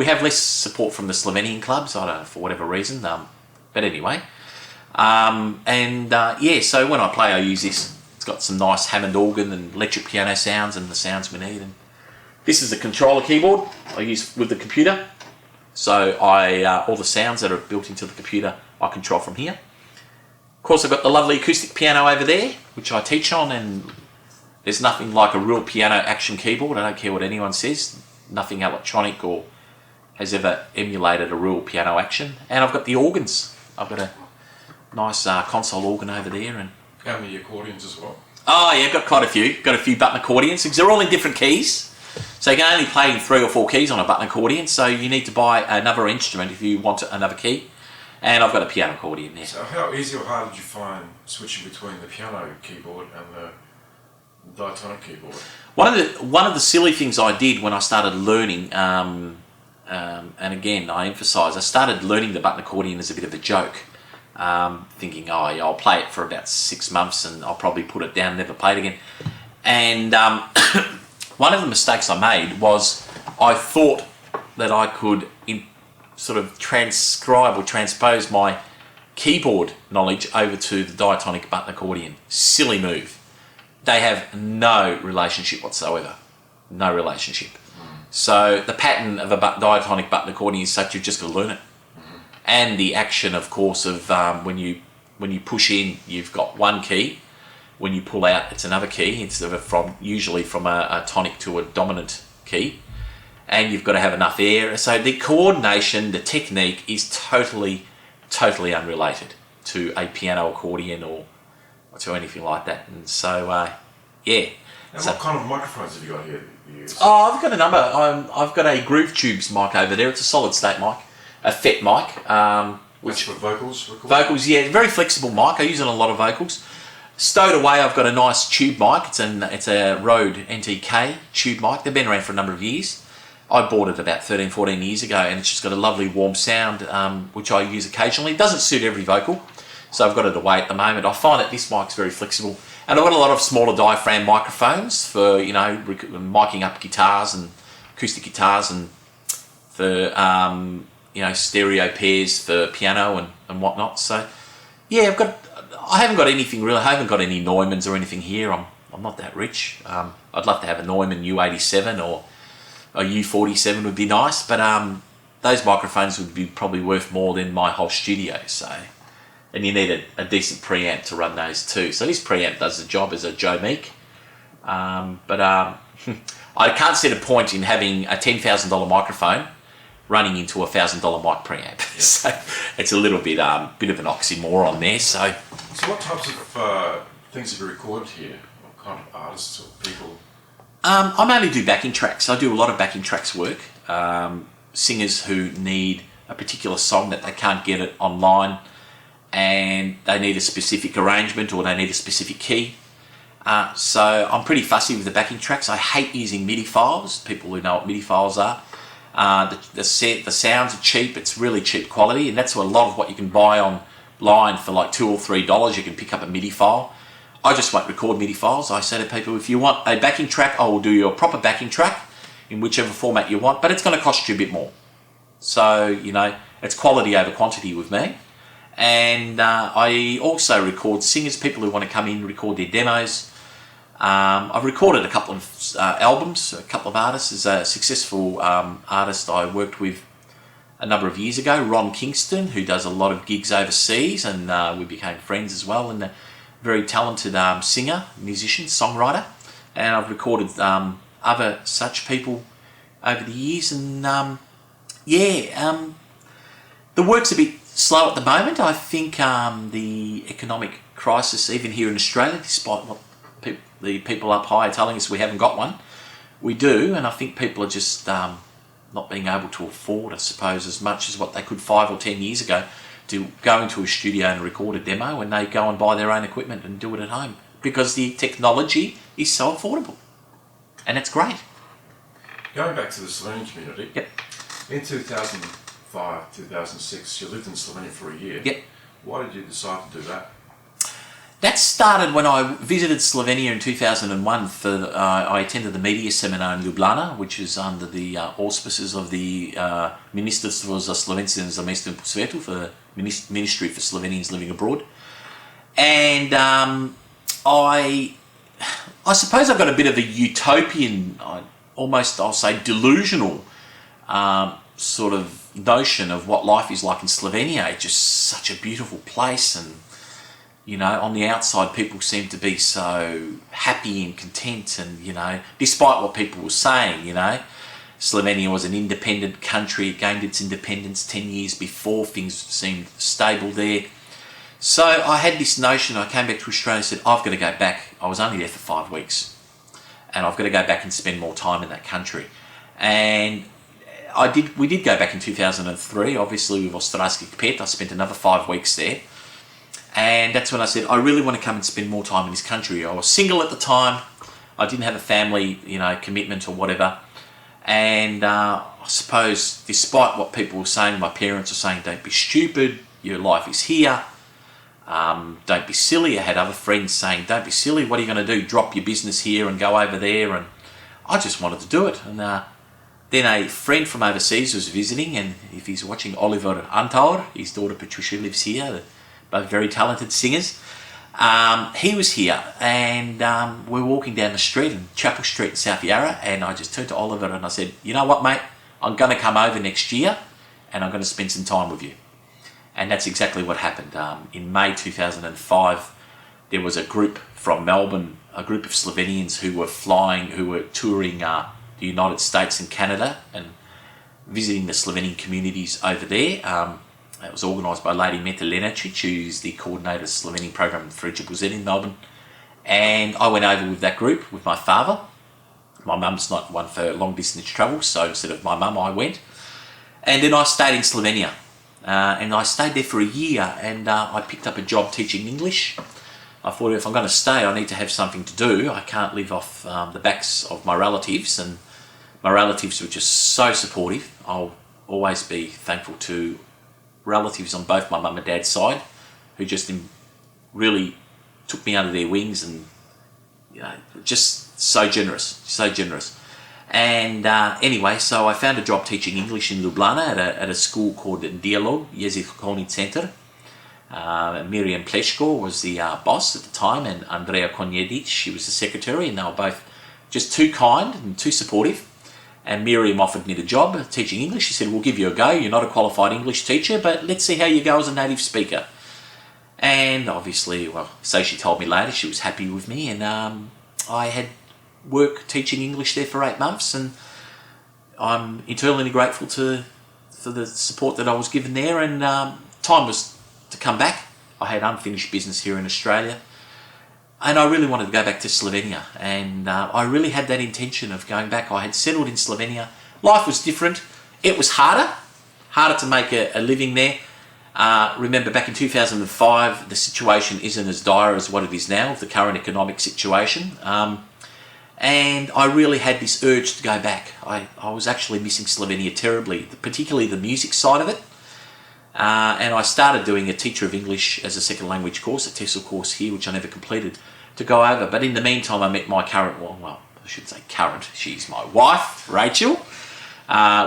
S2: have less support from the Slovenian clubs, I don't know, for whatever reason, but anyway. Yeah, so when I play I use this. It's got some nice Hammond organ and electric piano sounds and the sounds we need. And this is a controller keyboard I use with the computer. So all the sounds that are built into the computer I control from here. Of course, I've got the lovely acoustic piano over there, which I teach on, and there's nothing like a real piano action keyboard. I don't care what anyone says. Nothing electronic or has ever emulated a real piano action. And I've got the organs. I've got a nice console organ over there. And
S1: how many accordions as well?
S2: Oh yeah, got quite a few. Got a few button accordions because they're all in different keys. So you can only play 3 or 4 keys on a button accordion, so you need to buy another instrument if you want another key. And I've got a piano accordion there.
S1: So how easy or hard did you find switching between the piano keyboard and the diatonic keyboard?
S2: One of the silly things I did when I started learning, and again I emphasise, I started learning the button accordion as a bit of a joke. Thinking, oh yeah, I'll play it for about 6 months and I'll probably put it down and never play it again. And one of the mistakes I made was I thought that I could sort of transcribe or transpose my keyboard knowledge over to the diatonic button accordion. Silly move. They have no relationship whatsoever. No relationship. So the pattern of a diatonic button accordion is such you've just got to learn it. And the action, of course, of when you push in, you've got one key. When you pull out, it's another key, instead of usually from a tonic to a dominant key. And you've got to have enough air. So the coordination, the technique is totally unrelated to a piano accordion or to anything like that. And so, yeah.
S1: And what kind of microphones have you got here that you use?
S2: Oh, I've got a number. I've got a Groove Tubes mic over there. It's a solid state mic. A FET mic.
S1: Which for vocals?
S2: Vocals, yeah. Very flexible mic. I use it on a lot of vocals. Stowed away, I've got a nice tube mic. It's a Rode NTK tube mic. They've been around for a number of years. I bought it about 13, 14 years ago, and it's just got a lovely warm sound, which I use occasionally. It doesn't suit every vocal, so I've got it away at the moment. I find that this mic's very flexible. And I've got a lot of smaller diaphragm microphones for, you know, miking up guitars and acoustic guitars, and for, you know, stereo pairs for piano and whatnot. So, yeah, I haven't got anything really. I haven't got any Neumanns or anything here. I'm not that rich. I'd love to have a Neumann U87 or a U47 would be nice, but those microphones would be probably worth more than my whole studio. So, and you need a decent preamp to run those too. So this preamp does the job as a Joe Meek. But I can't see the point in having a $10,000 microphone running into a $1,000 mic preamp. Yep. So it's a little bit of an oxymoron there. So
S1: what types of things have you recorded here? What kind of artists or people
S2: I mainly do backing tracks. I do a lot of backing tracks work. Singers who need a particular song that they can't get it online, and they need a specific arrangement or they need a specific key. So I'm pretty fussy with the backing tracks. I hate using MIDI files. People who know what MIDI files are. The sounds are cheap. It's really cheap quality, and that's a lot of what you can buy online for like $2 or $3. You can pick up a MIDI file. I just won't record MIDI files. I say to people, if you want a backing track, I will do you a proper backing track in whichever format you want, but it's going to cost you a bit more. So, it's quality over quantity with me. And I also record singers, people who want to come in and record their demos. I've recorded a couple of albums, a couple of artists. There's a successful artist I worked with a number of years ago, Ron Kingston, who does a lot of gigs overseas, and we became friends as well, and a very talented singer, musician, songwriter. And I've recorded other such people over the years, and the work's a bit slow at the moment. I think the economic crisis, even here in Australia, despite what the people up high are telling us we haven't got one, we do, and I think people are just not being able to afford, I suppose, as much as what they could 5 or 10 years ago to go into a studio and record a demo, and they go and buy their own equipment and do it at home because the technology is so affordable, and it's great.
S1: Going back to the Slovenian community,
S2: Yep.
S1: in 2005, 2006, you lived in Slovenia for a year.
S2: Yep.
S1: Why did you decide to do that?
S2: That started when I visited Slovenia in 2001. I attended the media seminar in Ljubljana, which is under the auspices of the Ministrstvo za Slovence in zamestitve po svetu, for Ministry for Slovenians living abroad. And I suppose I got a bit of a utopian, almost I'll say delusional sort of notion of what life is like in Slovenia. It's just such a beautiful place, and on the outside, people seem to be so happy and content, and, despite what people were saying, Slovenia was an independent country. It gained its independence 10 years before. Things seemed stable there. So I had this notion. I came back to Australia and said, I've got to go back. I was only there for 5 weeks, and I've got to go back and spend more time in that country. And we did go back in 2003, obviously with Australski Kpet. I spent another 5 weeks there. And that's when I said, I really want to come and spend more time in this country. I was single at the time. I didn't have a family, commitment or whatever. And I suppose, despite what people were saying, my parents were saying, don't be stupid, your life is here. Don't be silly. I had other friends saying, don't be silly, what are you going to do? Drop your business here and go over there. And I just wanted to do it. And then a friend from overseas was visiting, and if he's watching, Oliver Antaur, his daughter Patricia lives here, both very talented singers. He was here, and we were walking down the street, in Chapel Street in South Yarra, and I just turned to Oliver and I said, you know what, mate, I'm going to come over next year and I'm going to spend some time with you. And that's exactly what happened. In May 2005, there was a group from Melbourne, a group of Slovenians who were touring the United States and Canada and visiting the Slovenian communities over there. It was organised by Lady Lenti Lenko, who's the coordinator of the Slovenian program for Z in Melbourne. And I went over with that group with my father. My mum's not one for long distance travel, so instead of my mum, I went. And then I stayed in Slovenia. And I stayed there for a year, and I picked up a job teaching English. I thought, if I'm going to stay, I need to have something to do. I can't live off the backs of my relatives, and my relatives were just so supportive. I'll always be thankful to relatives on both my mum and dad's side, who just really took me under their wings, and just so generous. And anyway, so I found a job teaching English in Ljubljana at a school called Dialog Jezikovni Center. Miriam Pleško was the boss at the time, and Andrea Konjedic, she was the secretary, and they were both just too kind and too supportive. And Miriam offered me the job teaching English. She said, we'll give you a go. You're not a qualified English teacher, but let's see how you go as a native speaker. And obviously, so she told me later, she was happy with me. And I had work teaching English there for 8 months. And I'm eternally grateful for the support that I was given there. And time was to come back. I had unfinished business here in Australia. and I really wanted to go back to Slovenia, and I really had that intention of going back. I had settled in Slovenia. Life was different. It was harder to make a living there. Remember back in 2005, the situation isn't as dire as what it is now, the current economic situation. And I really had this urge to go back. I was actually missing Slovenia terribly, particularly the music side of it. And I started doing a Teacher of English as a Second Language course, a TESOL course here, which I never completed, to go over. But in the meantime, I met my current, well, I should say current, she's my wife, Rachel.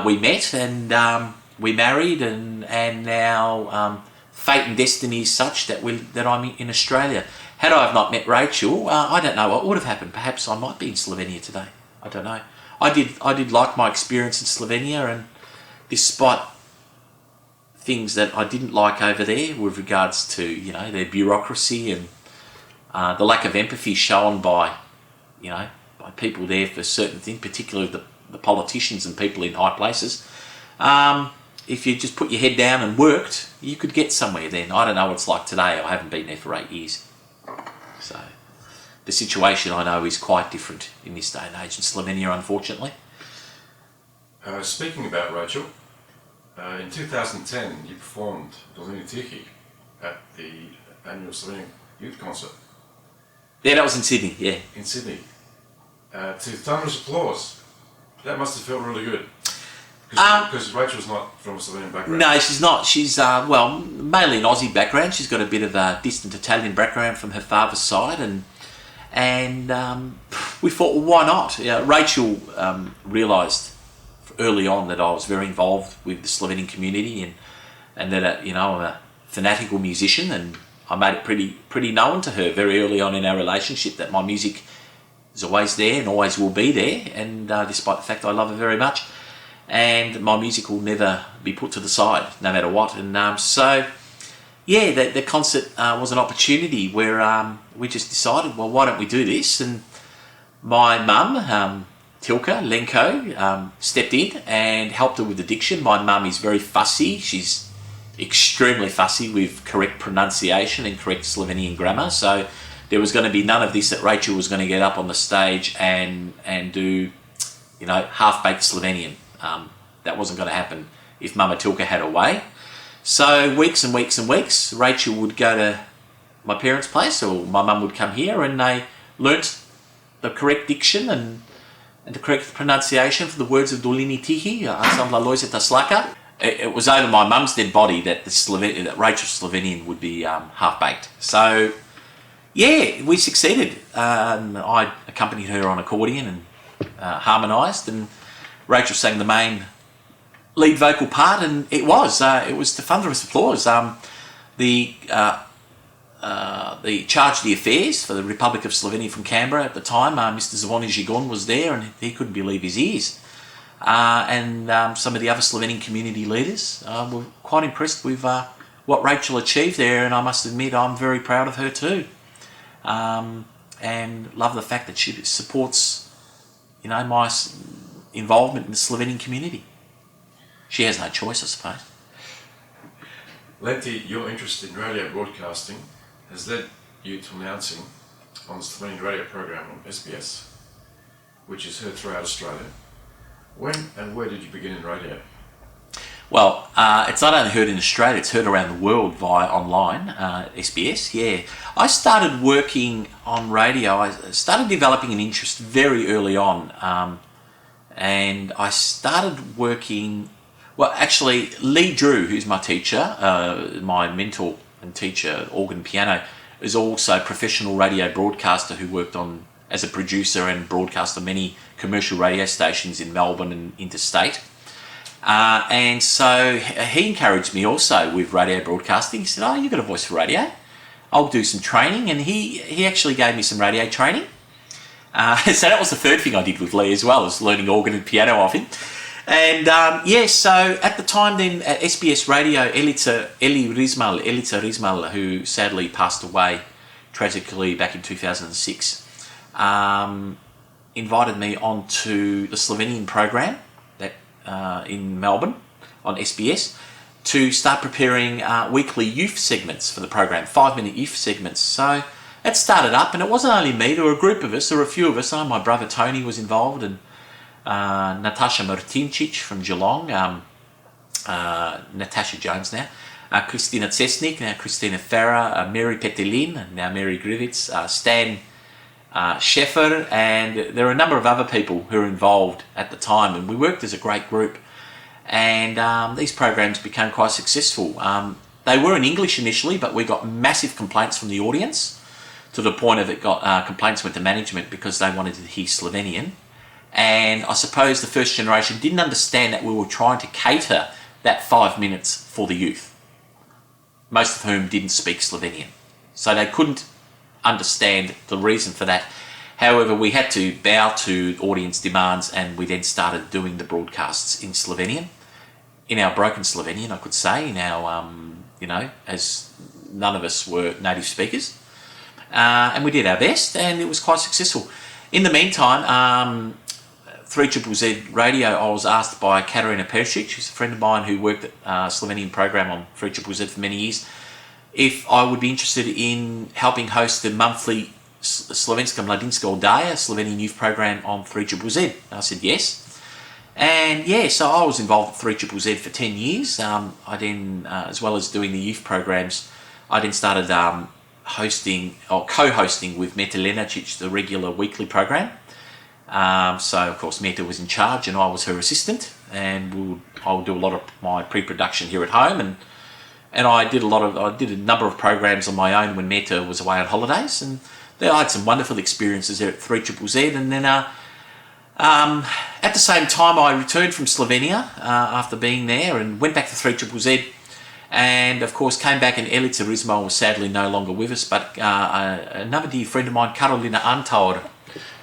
S2: We met and we married, and now fate and destiny is such that I'm in Australia. Had I have not met Rachel, I don't know what would have happened. Perhaps I might be in Slovenia today. I don't know. I did like my experience in Slovenia, and despite things that I didn't like over there with regards to their bureaucracy and the lack of empathy shown by by people there for certain things, particularly the politicians and people in high places. If you just put your head down and worked, you could get somewhere then. I don't know what it's like today. I haven't been there for 8 years. So the situation, I know, is quite different in this day and age in Slovenia, unfortunately.
S1: Speaking about Rachel, in 2010 you performed Lenti Lenko at the annual Slovenian Youth Concert.
S2: Yeah, that was in Sydney, yeah.
S1: In Sydney. To thunderous applause. That must have felt really good. Because Rachel's not from a Slovenian background.
S2: No, she's not. She's, mainly an Aussie background. She's got a bit of a distant Italian background from her father's side, and we thought, well, why not? Rachel realised early on that I was very involved with the Slovenian community, and that I'm a fanatical musician, and I made it pretty known to her very early on in our relationship that my music is always there and always will be there, and despite the fact I love her very much. And my music will never be put to the side, no matter what. And so, yeah, the concert was an opportunity where we just decided, well, why don't we do this? And my mum, Lenti Lenko, stepped in and helped her with the diction. My mum is very fussy. She's extremely fussy with correct pronunciation and correct Slovenian grammar. So there was going to be none of this that Rachel was going to get up on the stage and do, half-baked Slovenian. That wasn't going to happen if Mama Tilka had her way. So weeks and weeks and weeks, Rachel would go to my parents' place, or my mum would come here, and they learnt the correct diction and the correct pronunciation for the words of Dolini Tihi, Asambla Lojzeta Slaka. It was over my mum's dead body that that Rachel's Slovenian would be half-baked. So, yeah, we succeeded. I accompanied her on accordion and harmonised, and Rachel sang the main lead vocal part, and it was to thunderous applause. The charge of affairs for the Republic of Slovenia from Canberra at the time, Mr. Zvoni Žigon, was there, and he couldn't believe his ears. And some of the other Slovenian community leaders were quite impressed with what Rachel achieved there, and I must admit I'm very proud of her too, and love the fact that she supports my involvement in the Slovenian community. She has no choice, I suppose.
S1: Lenti, your interest in radio broadcasting has led you to announcing on the Slovenian radio program on SBS, which is heard throughout Australia. When and where did you begin in radio?
S2: Well, it's not only heard in Australia, it's heard around the world via online, SBS, yeah. I started working on radio, I started developing an interest very early on, and I started working, well actually Lee Drew, who's my teacher, my mentor and teacher, organ piano, is also a professional radio broadcaster who worked on as a producer and broadcast on many commercial radio stations in Melbourne and interstate. And so he encouraged me also with radio broadcasting. He said, oh, you've got a voice for radio. I'll do some training. And he actually gave me some radio training. So that was the third thing I did with Lee as well, was learning organ and piano off him. And so at the time then at SBS Radio, Elita Rizmal, who sadly passed away tragically back in 2006, invited me onto the Slovenian program that in Melbourne on SBS to start preparing weekly youth segments for the program, 5-minute youth segments. So it started up, and it wasn't only me. There were a group of us. There were a few of us. My brother Tony was involved, and Natasha Martincic from Geelong, Natasha Jones now, Christina Cesnik, now Christina Farah, Mary Petelin, now Mary Grivitz, Stan Sheffer, and there were a number of other people who were involved at the time, and we worked as a great group, and these programs became quite successful. They were in English initially, but we got massive complaints from the audience, to the point of it got complaints went to management because they wanted to hear Slovenian. And I suppose the first generation didn't understand that we were trying to cater that 5 minutes for the youth, most of whom didn't speak Slovenian. So they couldn't understand the reason for that. However, we had to bow to audience demands, and we then started doing the broadcasts in Slovenian, in our broken Slovenian, I could say, in our, as none of us were native speakers. And we did our best, and it was quite successful. In the meantime, 3ZZZ Radio, I was asked by Katarina Persic, who's a friend of mine who worked at a Slovenian program on 3ZZZ for many years, if I would be interested in helping host the monthly Slovenska Mladinska Oddaja, Slovenian youth program on 3ZZZ. I said yes. And yeah, so I was involved at 3ZZZ for 10 years. I then, as well as doing the youth programs, I then started hosting or co-hosting with Meta Lenacic, the regular weekly program. So of course Meta was in charge and I was her assistant, and I would do a lot of my pre-production here at home, and I did a number of programs on my own when Meta was away on holidays, and there I had some wonderful experiences there at 3ZZZ. And then at the same time I returned from Slovenia after being there and went back to 3ZZZ, and of course came back, and Elica Rizmo was sadly no longer with us, but another dear friend of mine, Karolina Antaur,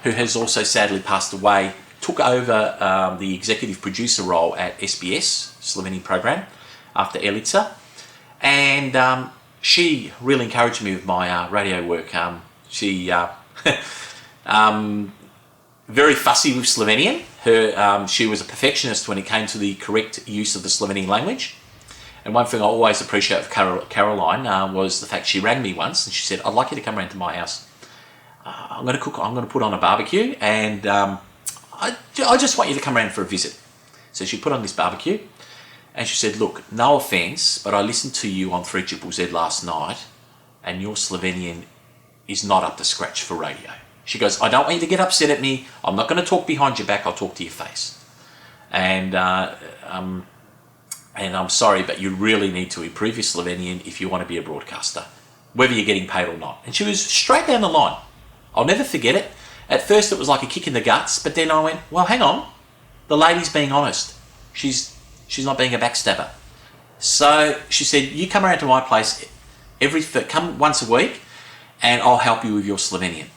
S2: who has also sadly passed away, took over the executive producer role at SBS, Slovenian program, after Elica. And she really encouraged me with my radio work. She very fussy with Slovenian. She was a perfectionist when it came to the correct use of the Slovenian language. And one thing I always appreciate of Caroline was the fact she rang me once and she said, "I'd like you to come around to my house. I'm going to cook. I'm going to put on a barbecue, and I just want you to come around for a visit." So she put on this barbecue, and she said, "Look, no offence, but I listened to you on 3ZZZ last night, and your Slovenian is not up to scratch for radio." She goes, "I don't want you to get upset at me. I'm not going to talk behind your back. I'll talk to your face. And I'm sorry, but you really need to improve your Slovenian if you want to be a broadcaster, whether you're getting paid or not." And she was straight down the line. I'll never forget it. At first it was like a kick in the guts, but then I went, well, hang on. The lady's being honest. She's not being a backstabber. So she said, "You come around to my place come once a week, and I'll help you with your Slovenian."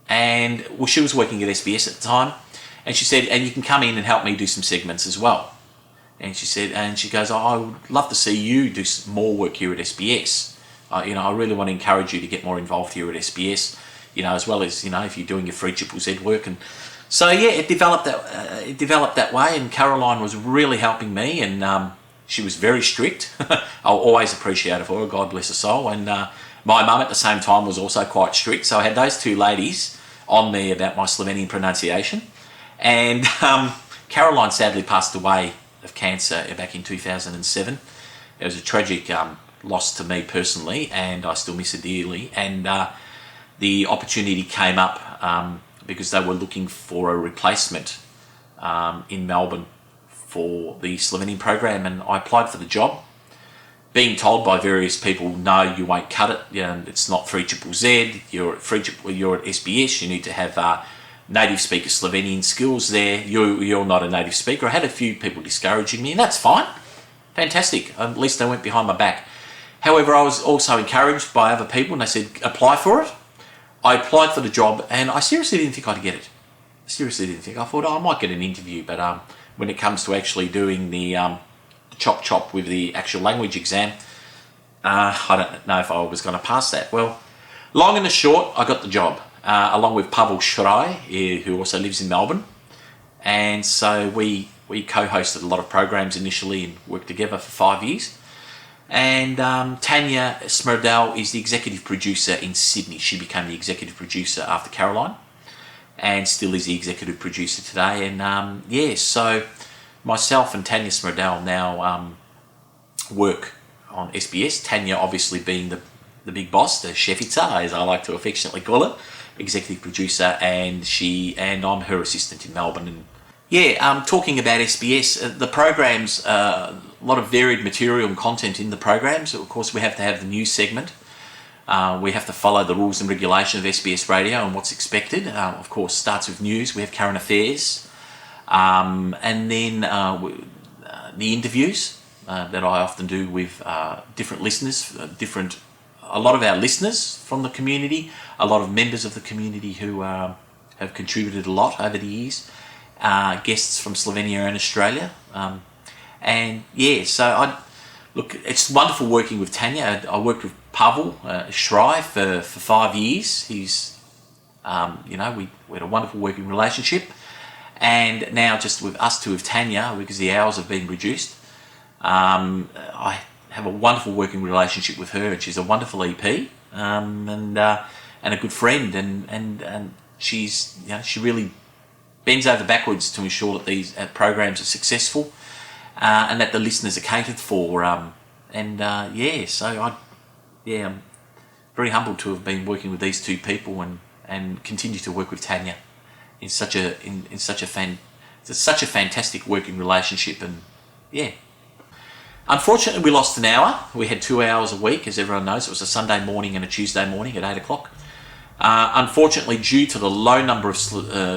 S2: And well, she was working at SBS at the time, and she said, "And you can come in and help me do some segments as well." And she said, and she goes, "I would love to see you do some more work here at SBS. I really want to encourage you to get more involved here at SBS, as well as, if you're doing your 3ZZZ work." And so, yeah, it developed that way, and Caroline was really helping me, and she was very strict. I'll always appreciate her for her, God bless her soul. And my mum at the same time was also quite strict, so I had those two ladies on me about my Slovenian pronunciation. And Caroline sadly passed away of cancer back in 2007. It was a tragic loss to me personally, and I still miss her dearly. And the opportunity came up because they were looking for a replacement in Melbourne for the Slovenian program, and I applied for the job, being told by various people, "No, you won't cut it. It's not 3ZZZ. You're at SBS. You need to have native speaker Slovenian skills there. You're not a native speaker." I had a few people discouraging me, and that's fine. Fantastic. At least they went behind my back. However, I was also encouraged by other people, and they said, "Apply for it." I applied for the job, and I seriously didn't think I'd get it. I thought, I might get an interview, but when it comes to actually doing the chop with the actual language exam, I don't know if I was going to pass that. Well, long and the short, I got the job, along with Pavel Shrai, who also lives in Melbourne. And so we co-hosted a lot of programs initially and worked together for 5 years. And Tanya Smerdel is the executive producer in Sydney. She became the executive producer after Caroline, and still is the executive producer today. And so myself and Tanya Smerdel now work on SBS. Tanya obviously being the big boss, the Shefica, as I like to affectionately call her, executive producer, and I'm her assistant in Melbourne. And talking about SBS, the programs, a lot of varied material and content in the programs. Of course, we have to have the news segment. We have to follow the rules and regulation of SBS Radio and what's expected. Of course, starts with news. We have current affairs, and then the interviews that I often do with different listeners, a lot of our listeners from the community, a lot of members of the community who have contributed a lot over the years, guests from Slovenia and Australia, look, it's wonderful working with Tanya. I worked with Pavel Schrei for 5 years. He's, we had a wonderful working relationship, and now just with us two, with Tanya, because the hours have been reduced, I have a wonderful working relationship with her, and she's a wonderful EP, and a good friend, and she's, she really bends over backwards to ensure that these programs are successful, and that the listeners are catered for. I'm very humbled to have been working with these two people, and continue to work with Tanya in such a fantastic working relationship. And unfortunately, we lost an hour. We had 2 hours a week, as everyone knows. It was a Sunday morning and a Tuesday morning at 8 o'clock. Unfortunately, due to the low number of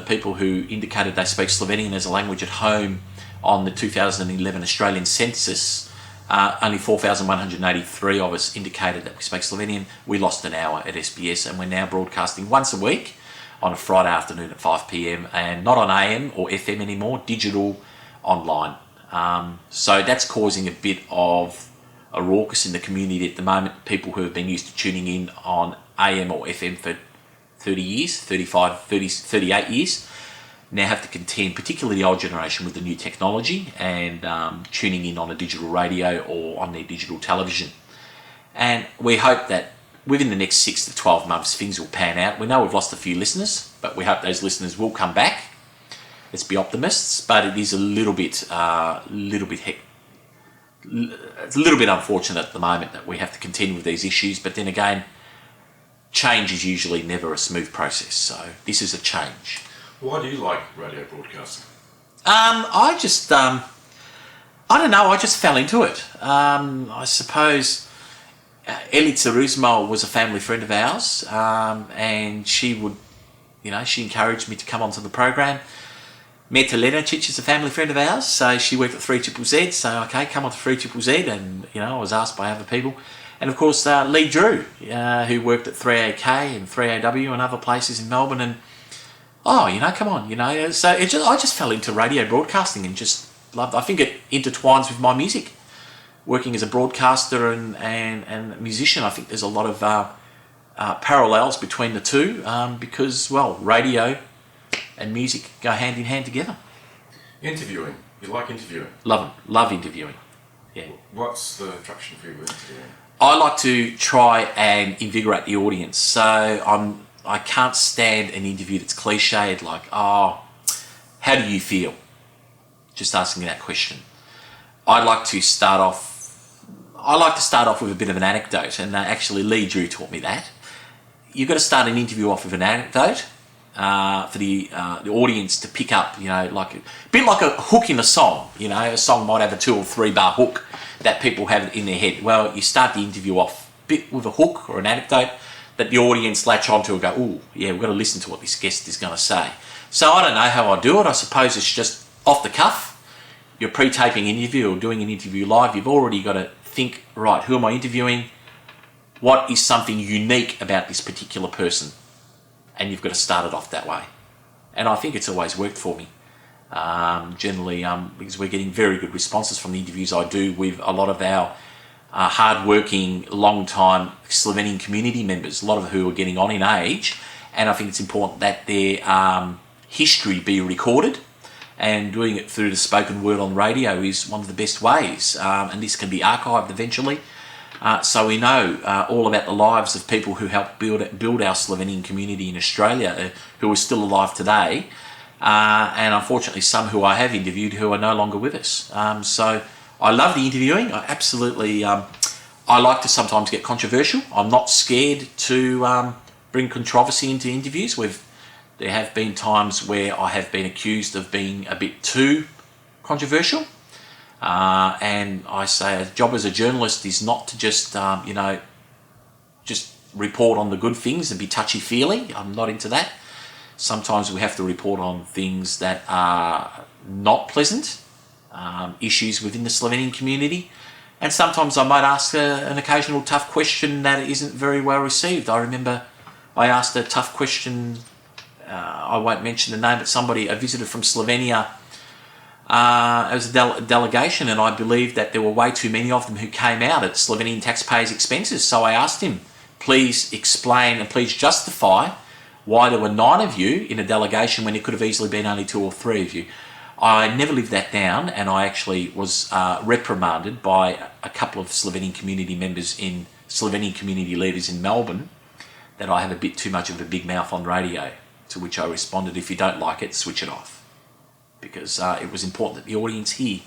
S2: people who indicated they speak Slovenian as a language at home on the 2011 Australian census, only 4,183 of us indicated that we speak Slovenian. We lost an hour at SBS, and we're now broadcasting once a week on a Friday afternoon at 5 p.m, and not on AM or FM anymore, digital, online. So that's causing a bit of a raucous in the community at the moment. People who have been used to tuning in on AM or FM for 30 years, 35, 30, 38 years, now have to contend, particularly the old generation, with the new technology and tuning in on a digital radio or on their digital television. And we hope that within the next 6 to 12 months things will pan out. We know we've lost a few listeners, but we hope those listeners will come back. Let's be optimists, but it is a little bit unfortunate at the moment that we have to contend with these issues. But then again, change is usually never a smooth process, so this is a change.
S1: Why do you like radio broadcasting?
S2: I don't know, I just fell into it. I suppose Elica Ruzmo was a family friend of ours, and she would, she encouraged me to come onto the program. Meta Lenarcic is a family friend of ours, so she worked at 3ZZZ, so okay, come on to 3ZZZ, and I was asked by other people. And of course, Lee Drew, who worked at 3AK and 3AW and other places in Melbourne, and come on, so I just fell into radio broadcasting and just loved. I think it intertwines with my music. Working as a broadcaster and musician, I think there's a lot of parallels between the two, because, well, radio and music go hand in hand together.
S1: Interviewing. You like interviewing?
S2: Love interviewing. Yeah.
S1: What's the attraction for you with interviewing?
S2: I like to try and invigorate the audience. So I can't stand an interview that's cliched, like, how do you feel? Just asking that question. I like to start off with a bit of an anecdote, and actually Lee Drew taught me that. You've got to start an interview off with an anecdote for the audience to pick up, like a bit like a hook in a song. A song might have a 2 or 3 bar hook that people have in their head. Well, you start the interview off a bit with a hook or an anecdote that the audience latch onto and go, ooh, yeah, we've got to listen to what this guest is going to say. So I don't know how I do it. I suppose it's just off the cuff. You're pre-taping an interview or doing an interview live. You've already got to think, right, who am I interviewing? What is something unique about this particular person? And you've got to start it off that way. And I think it's always worked for me. Generally, because we're getting very good responses from the interviews I do with a lot of our hard-working, long-time Slovenian community members, a lot of who are getting on in age, and I think it's important that their history be recorded, and doing it through the spoken word on radio is one of the best ways, and this can be archived eventually, So we know all about the lives of people who helped build our Slovenian community in Australia, who are still alive today, and unfortunately some who I have interviewed who are no longer with us. So I love the interviewing. I absolutely, I like to sometimes get controversial. I'm not scared to bring controversy into interviews. There have been times where I have been accused of being a bit too controversial. And I say a job as a journalist is not to just, just report on the good things and be touchy-feely. I'm not into that. Sometimes we have to report on things that are not pleasant, issues within the Slovenian community. And sometimes I might ask an occasional tough question that isn't very well received. I remember I asked a tough question, I won't mention the name, but a visitor from Slovenia. It was a delegation, and I believed that there were way too many of them who came out at Slovenian taxpayers' expenses. So I asked him, please explain and please justify why there were 9 of you in a delegation when it could have easily been only 2 or 3 of you. I never lived that down, and I actually was reprimanded by a couple of Slovenian community leaders in Melbourne that I have a bit too much of a big mouth on radio, to which I responded, if you don't like it, switch it off. Because it was important that the audience hear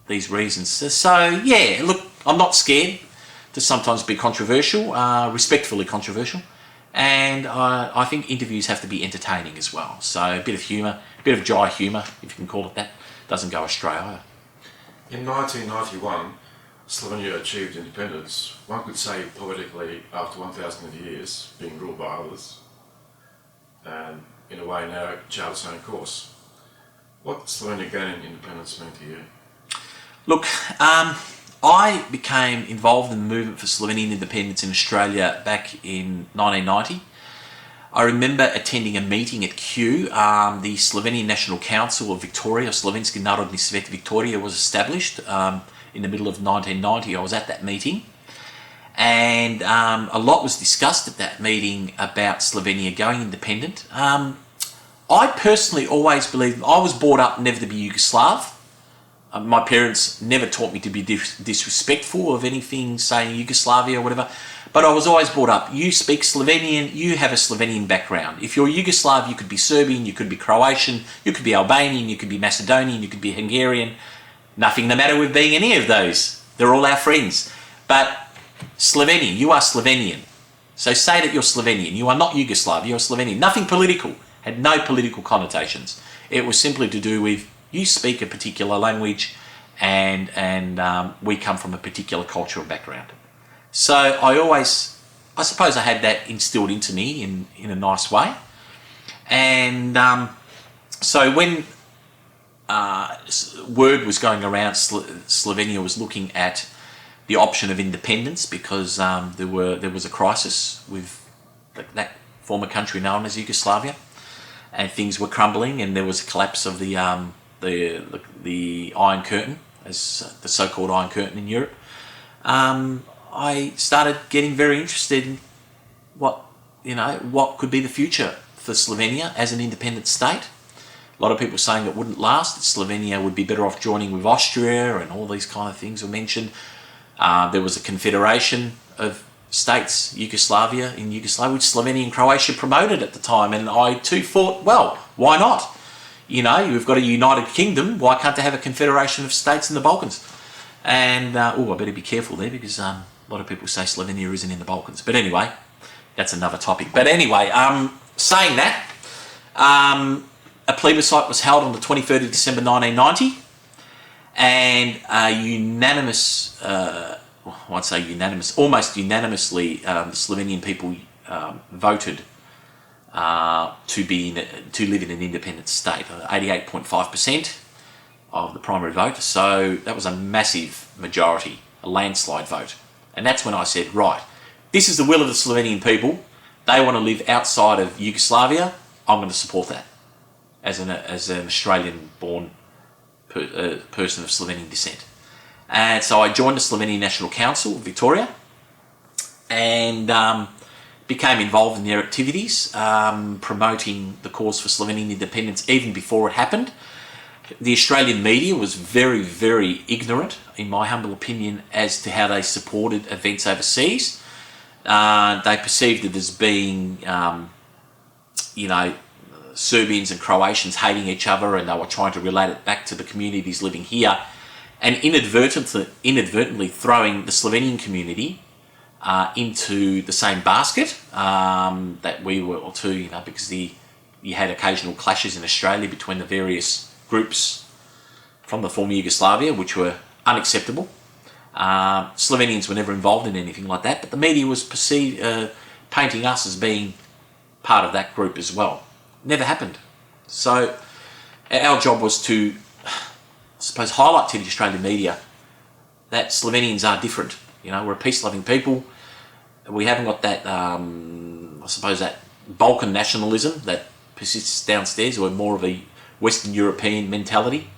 S2: these reasons. So yeah, look, I'm not scared to sometimes be controversial, respectfully controversial, and I think interviews have to be entertaining as well. So a bit of humour, a bit of dry humour, if you can call it that, doesn't go astray either.
S1: In 1991, Slovenia achieved independence, one could say poetically, after 1,000 years being ruled by others, and in a way now it charted its own course. What did Slovenia gaining independence mean to you?
S2: Look, I became involved in the movement for Slovenian independence in Australia back in 1990. I remember attending a meeting at Kew. The Slovenian National Council of Victoria, Slovenski Narodni Svet Victoria, was established in the middle of 1990. I was at that meeting, and a lot was discussed at that meeting about Slovenia going independent. I personally always believed, I was brought up never to be Yugoslav. My parents never taught me to be disrespectful of anything saying Yugoslavia or whatever, but I was always brought up, you speak Slovenian, you have a Slovenian background. If you're Yugoslav, you could be Serbian, you could be Croatian, you could be Albanian, you could be Macedonian, you could be Hungarian. Nothing the matter with being any of those. They're all our friends. But Slovenian, you are Slovenian. So say that you're Slovenian. You are not Yugoslav, you're Slovenian. Nothing political. Had no political connotations. It was simply to do with you speak a particular language and we come from a particular cultural background. So I suppose I had that instilled into me in a nice way. And so when word was going around, Slovenia was looking at the option of independence because there was a crisis with that former country known as Yugoslavia, and things were crumbling, and there was a collapse of the Iron Curtain, as the so-called Iron Curtain in Europe. I started getting very interested in what could be the future for Slovenia as an independent state. A lot of people saying it wouldn't last, that Slovenia would be better off joining with Austria, and all these kind of things were mentioned. There was a confederation of states, Yugoslavia, which Slovenia and Croatia promoted at the time, and I too thought, well, why not? You've got a united kingdom, why can't they have a confederation of states in the Balkans? And, I better be careful there, because a lot of people say Slovenia isn't in the Balkans. But anyway, that's another topic. But anyway, saying that, a plebiscite was held on the 23rd of December 1990, and a unanimous, almost unanimously, the Slovenian people voted to live in an independent state, 88.5% of the primary vote. So that was a massive majority, a landslide vote. And that's when I said, right, this is the will of the Slovenian people. They want to live outside of Yugoslavia. I'm going to support that as an Australian-born person of Slovenian descent. And so I joined the Slovenian National Council of Victoria and became involved in their activities, promoting the cause for Slovenian independence even before it happened. the Australian media was very, very ignorant, in my humble opinion, as to how they supported events overseas. They perceived it as being, Serbians and Croatians hating each other, and they were trying to relate it back to the communities living here, and inadvertently throwing the Slovenian community into the same basket that we were too, because you had occasional clashes in Australia between the various groups from the former Yugoslavia, which were unacceptable. Slovenians were never involved in anything like that, but the media was painting us as being part of that group as well. Never happened. So our job was to, I suppose, highlight to the Australian media that Slovenians are different. We're a peace-loving people. We haven't got that, that Balkan nationalism that persists downstairs. We're more of a Western European mentality.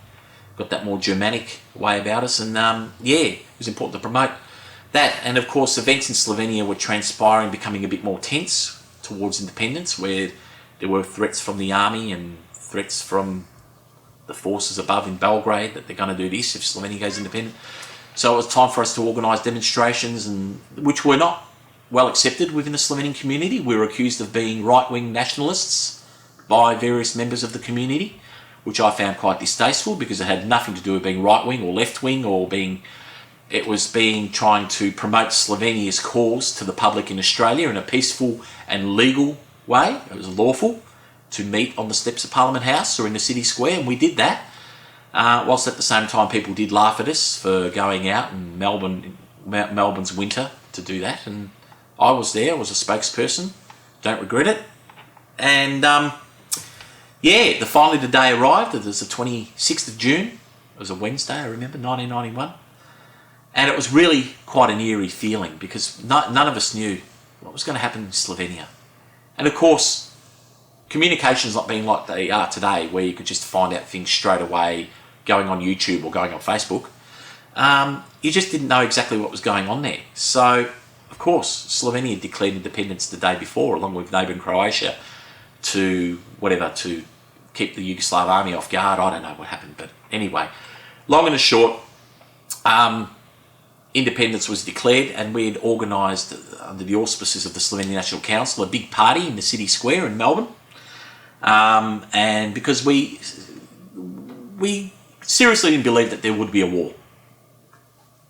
S2: Got that more Germanic way about us, and it was important to promote that. And of course, events in Slovenia were transpiring, becoming a bit more tense towards independence, where there were threats from the army and threats from the forces above in Belgrade that they're going to do this if Slovenia goes independent. So it was time for us to organise demonstrations, which were not well accepted within the Slovenian community. We were accused of being right-wing nationalists by various members of the community, which I found quite distasteful, because it had nothing to do with being right-wing or left-wing, or trying to promote Slovenia's cause to the public in Australia in a peaceful and legal way. It was lawful to meet on the steps of Parliament House or in the city square, and we did that. Whilst at the same time people did laugh at us for going out in Melbourne's winter to do that, and I was there, I was a spokesperson, don't regret it. And finally the day arrived. It was the 26th of June, it was a Wednesday, I remember, 1991. And it was really quite an eerie feeling, because none of us knew what was going to happen in Slovenia. And of course, communications not being like they are today, where you could just find out things straight away, going on YouTube or going on Facebook, you just didn't know exactly what was going on there. So, of course, Slovenia declared independence the day before, along with neighbouring Croatia, to keep the Yugoslav army off guard. I don't know what happened, but anyway, long and short, independence was declared, and we had organised, under the auspices of the Slovenian National Council, a big party in the city square in Melbourne. And because we seriously didn't believe that there would be a war.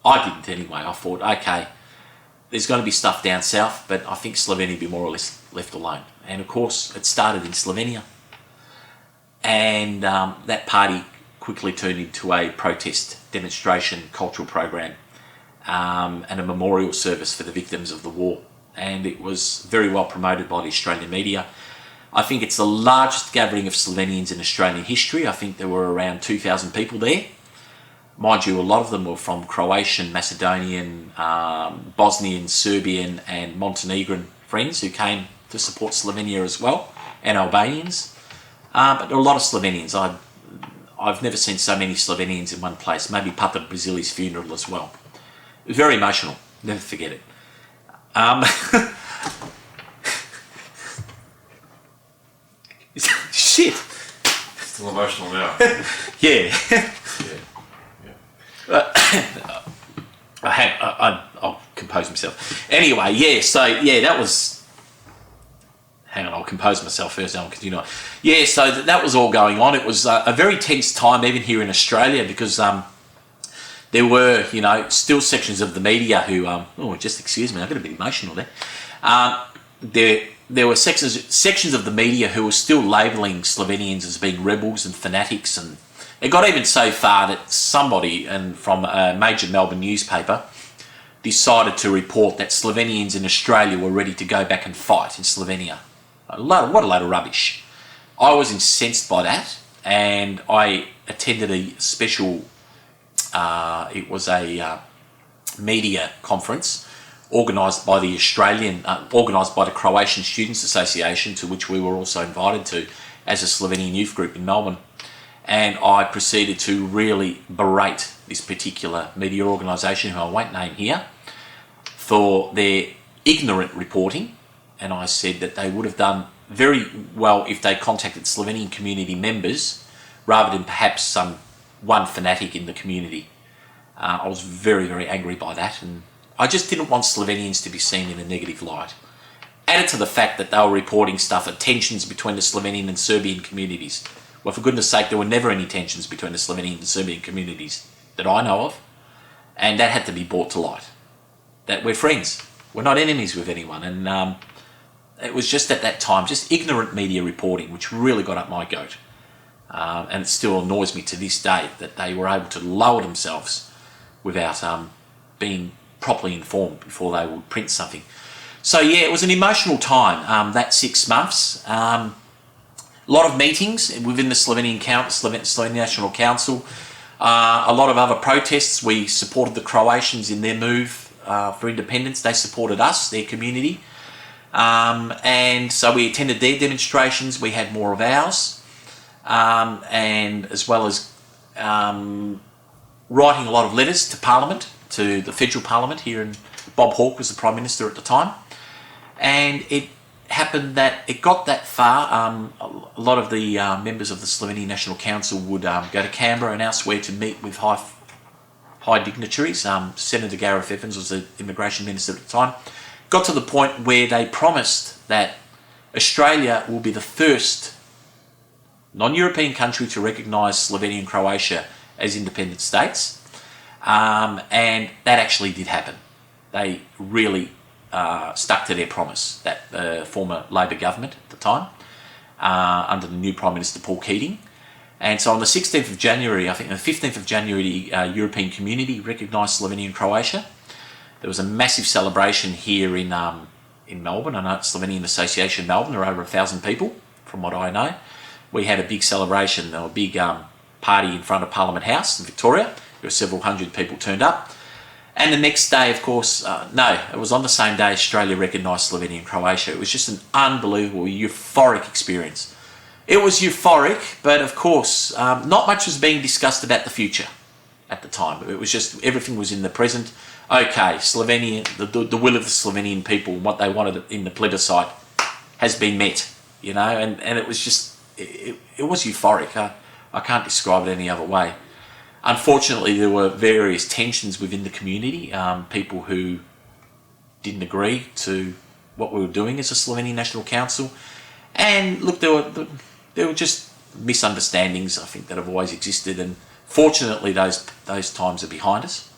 S2: I didn't anyway. I thought, okay, there's going to be stuff down south, but I think Slovenia will be more or less left alone. And of course, it started in Slovenia. And that party quickly turned into a protest, demonstration, cultural program, and a memorial service for the victims of the war. And it was very well promoted by the Australian media. I think it's the largest gathering of Slovenians in Australian history. I think there were around 2,000 people there. Mind you, a lot of them were from Croatian, Macedonian, Bosnian, Serbian and Montenegrin friends who came to support Slovenia as well, and Albanians. But there were a lot of Slovenians. I've never seen so many Slovenians in one place. Maybe Papa Basili's funeral as well. It was very emotional. Never forget it. Shit.
S1: Still emotional now.
S2: Yeah.
S1: Yeah.
S2: I'll compose myself. Anyway, that was... Hang on, I'll compose myself first, I'll continue on. Yeah, so that was all going on. It was a very tense time, even here in Australia, because there were, still sections of the media who... just excuse me, I got a bit emotional there. There were sections of the media who were still labelling Slovenians as being rebels and fanatics, and it got even so far that somebody from a major Melbourne newspaper decided to report that Slovenians in Australia were ready to go back and fight in Slovenia. What a load of rubbish. I was incensed by that, and I attended a special, it was a media conference organised by the Croatian Students Association, to which we were also invited to as a Slovenian youth group in Melbourne. And I proceeded to really berate this particular media organisation, who I won't name here, for their ignorant reporting. And I said that they would have done very well if they contacted Slovenian community members rather than perhaps some one fanatic in the community. I was very, very angry by that, and I just didn't want Slovenians to be seen in a negative light. Added to the fact that they were reporting stuff of tensions between the Slovenian and Serbian communities. Well, for goodness sake, there were never any tensions between the Slovenian and Serbian communities that I know of, and that had to be brought to light. That we're friends, we're not enemies with anyone, and it was just at that time, just ignorant media reporting, which really got up my goat. And it still annoys me to this day that they were able to lower themselves without being properly informed before they would print something. So yeah, it was an emotional time, that 6 months. A lot of meetings within the Slovenian National Council, a lot of other protests. We supported the Croatians in their move for independence. They supported us, their community. And so we attended their demonstrations. We had more of ours. And as well as writing a lot of letters to Parliament, to the federal Parliament here in Bob Hawke was the Prime Minister at the time. And it happened that it got that far. A lot of the members of the Slovenian National Council would go to Canberra and elsewhere to meet with high dignitaries. Senator Gareth Evans was the Immigration Minister at the time. Got to the point where they promised that Australia will be the first non-European country to recognise Slovenia and Croatia as independent states. And that actually did happen. They really stuck to their promise, that former Labor government at the time, under the new Prime Minister Paul Keating. And so on the 16th of January, I think the 15th of January, the European Community recognised Slovenia and Croatia. There was a massive celebration here in Melbourne. I know it's Slovenian Association Melbourne. There were over 1,000 people, from what I know. We had a big celebration, a big party in front of Parliament House in Victoria. There were several hundred people turned up. And the next day, of course, it was on the same day Australia recognised Slovenia and Croatia. It was just an unbelievable, euphoric experience. It was euphoric, but of course, not much was being discussed about the future at the time. It was just, everything was in the present. Okay, Slovenia, the will of the Slovenian people, what they wanted in the plebiscite has been met, you know, and it was just, it was euphoric. I can't describe it any other way. Unfortunately, there were various tensions within the community, people who didn't agree to what we were doing as a Slovenian National Council. And look, there were just misunderstandings, I think, that have always existed. And fortunately, those times are behind us.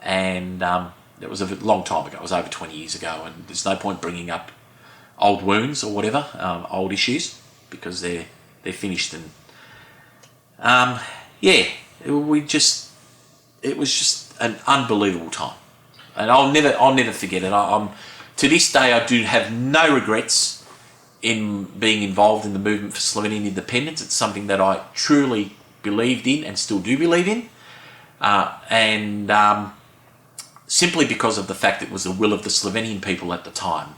S2: It was a long time ago. It was over 20 years ago. And there's no point bringing up old wounds or whatever, old issues, because they're finished. And it was just an unbelievable time, and I'll never forget it. To this day, I do have no regrets in being involved in the movement for Slovenian independence. It's something that I truly believed in and still do believe in, simply because of the fact it was the will of the Slovenian people at the time.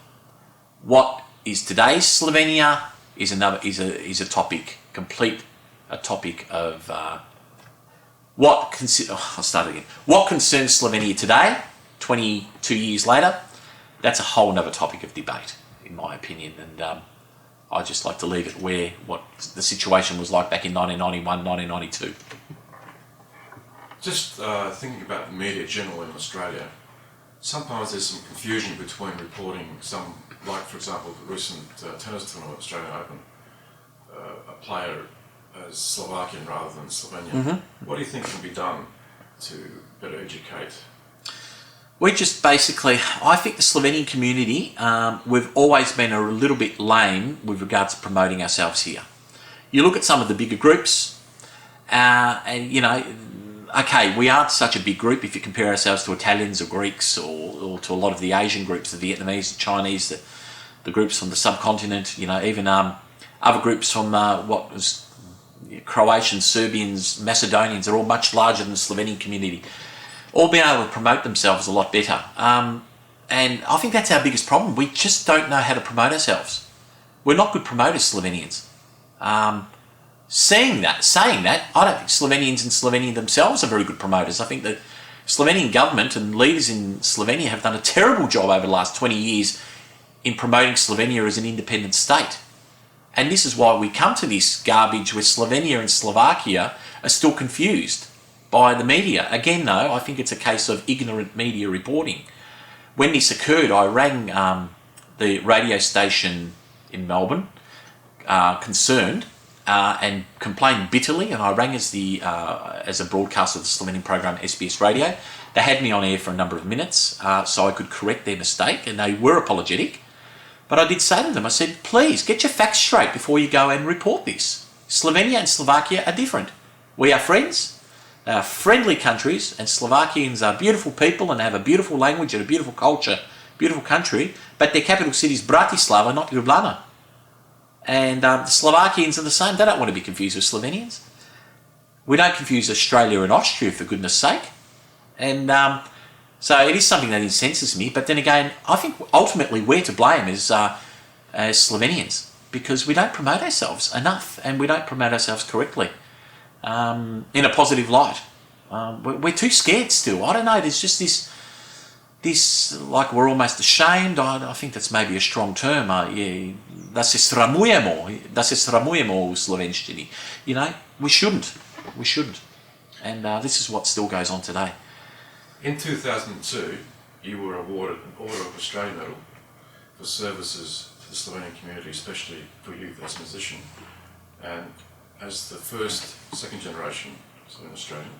S2: What is today's Slovenia is a topic of what concerns Slovenia today, 22 years later. That's a whole other topic of debate, in my opinion, and I'd just like to leave it where what the situation was like back in 1991, 1992.
S1: Just thinking about the media generally in Australia, sometimes there's some confusion between reporting some, like for example the recent tennis tournament, Australian Open, a player as Slovakian rather than Slovenian. Mm-hmm. What do you think can be done to better educate?
S2: We just basically, I think the Slovenian community, we've always been a little bit lame with regards to promoting ourselves here. You look at some of the bigger groups, and you know, okay, we aren't such a big group if you compare ourselves to Italians or Greeks or to a lot of the Asian groups, the Vietnamese, the Chinese, the groups from the subcontinent, you know, even other groups from what was Croatians, Serbians, Macedonians are all much larger than the Slovenian community, all being able to promote themselves a lot better. And I think that's our biggest problem. We just don't know how to promote ourselves. We're not good promoters, Slovenians. Saying that, I don't think Slovenians and Slovenia themselves are very good promoters. I think the Slovenian government and leaders in Slovenia have done a terrible job over the last 20 years in promoting Slovenia as an independent state. And this is why we come to this garbage where Slovenia and Slovakia are still confused by the media. Again, though, I think it's a case of ignorant media reporting. When this occurred, I rang the radio station in Melbourne, concerned, and complained bitterly. And I rang as a broadcaster of the Slovenian program SBS Radio. They had me on air for a number of minutes, so I could correct their mistake, and they were apologetic. But I did say to them, I said, please get your facts straight before you go and report this. Slovenia and Slovakia are different. We are friends. They are friendly countries, and Slovakians are beautiful people and have a beautiful language and a beautiful culture, beautiful country, but their capital city is Bratislava, not Ljubljana. And the Slovakians are the same. They don't want to be confused with Slovenians. We don't confuse Australia and Austria, for goodness sake. And so it is something that incenses me. But then again, I think ultimately we're to blame as Slovenians, because we don't promote ourselves enough, and we don't promote ourselves correctly in a positive light. We're too scared still. I don't know. There's just this like we're almost ashamed. I think that's maybe a strong term. Da se sramujemo u slovenštini. You know, we shouldn't. And this is what still goes on today.
S1: In 2002, you were awarded an Order of Australia Medal for services to the Slovenian community, especially for youth as a musician. And as the second generation Slovenian Australian,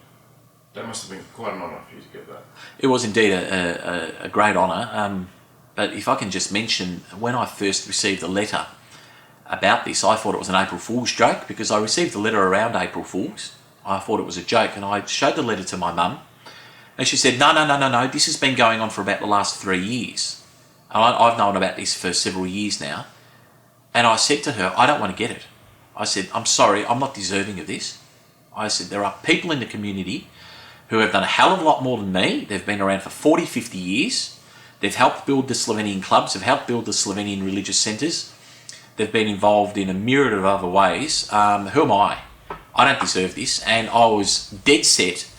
S1: that must have been quite an honour for you to get that.
S2: It was indeed a great honour. But if I can just mention, when I first received a letter about this, I thought it was an April Fool's joke, because I received a letter around April Fool's. I thought it was a joke, and I showed the letter to my mum, and she said, no, this has been going on for about the last 3 years. And I've known about this for several years now. And I said to her, I don't want to get it. I said, I'm sorry, I'm not deserving of this. I said, there are people in the community who have done a hell of a lot more than me. They've been around for 40, 50 years. They've helped build the Slovenian clubs. They've helped build the Slovenian religious centres. They've been involved in a myriad of other ways. Who am I? I don't deserve this. And I was dead set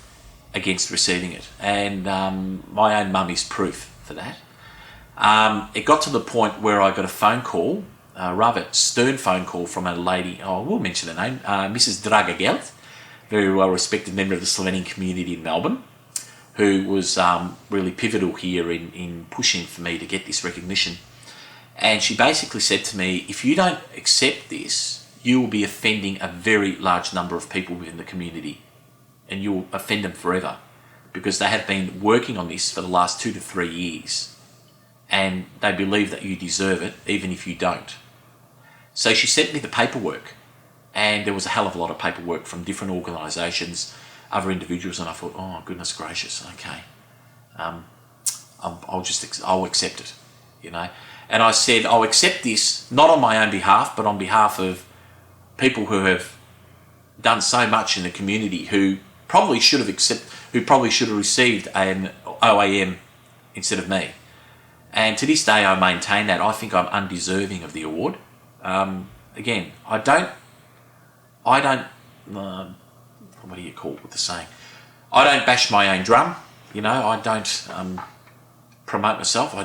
S2: against receiving it. And my own mum is proof for that. It got to the point where I got a phone call, a rather stern phone call from a lady, I will mention her name, Mrs. Draga Gelt, very well respected member of the Slovenian community in Melbourne, who was really pivotal here in pushing for me to get this recognition. And she basically said to me, if you don't accept this, you will be offending a very large number of people within the community, and you'll offend them forever, because they have been working on this for the last 2 to 3 years, and they believe that you deserve it even if you don't. So she sent me the paperwork, and there was a hell of a lot of paperwork from different organisations, other individuals, and I thought, oh goodness gracious, okay, I'll accept it, you know. And I said, I'll accept this not on my own behalf, but on behalf of people who have done so much in the community, who probably should have received an OAM instead of me. And to this day, I maintain that. I think I'm undeserving of the award. Again, I don't. What do you call it? The saying? I don't bash my own drum. You know, I don't promote myself.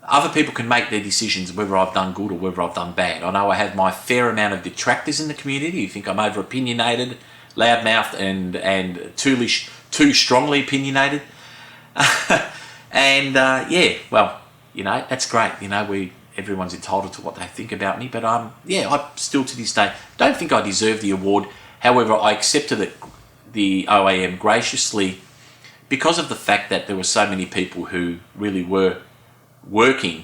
S2: Other people can make their decisions whether I've done good or whether I've done bad. I know I have my fair amount of detractors in the community who think I'm over opinionated, loudmouthed, and too strongly opinionated. And yeah, well, you know, that's great. You know, everyone's entitled to what they think about me. But yeah, I still to this day don't think I deserve the award. However, I accepted the OAM graciously because of the fact that there were so many people who really were working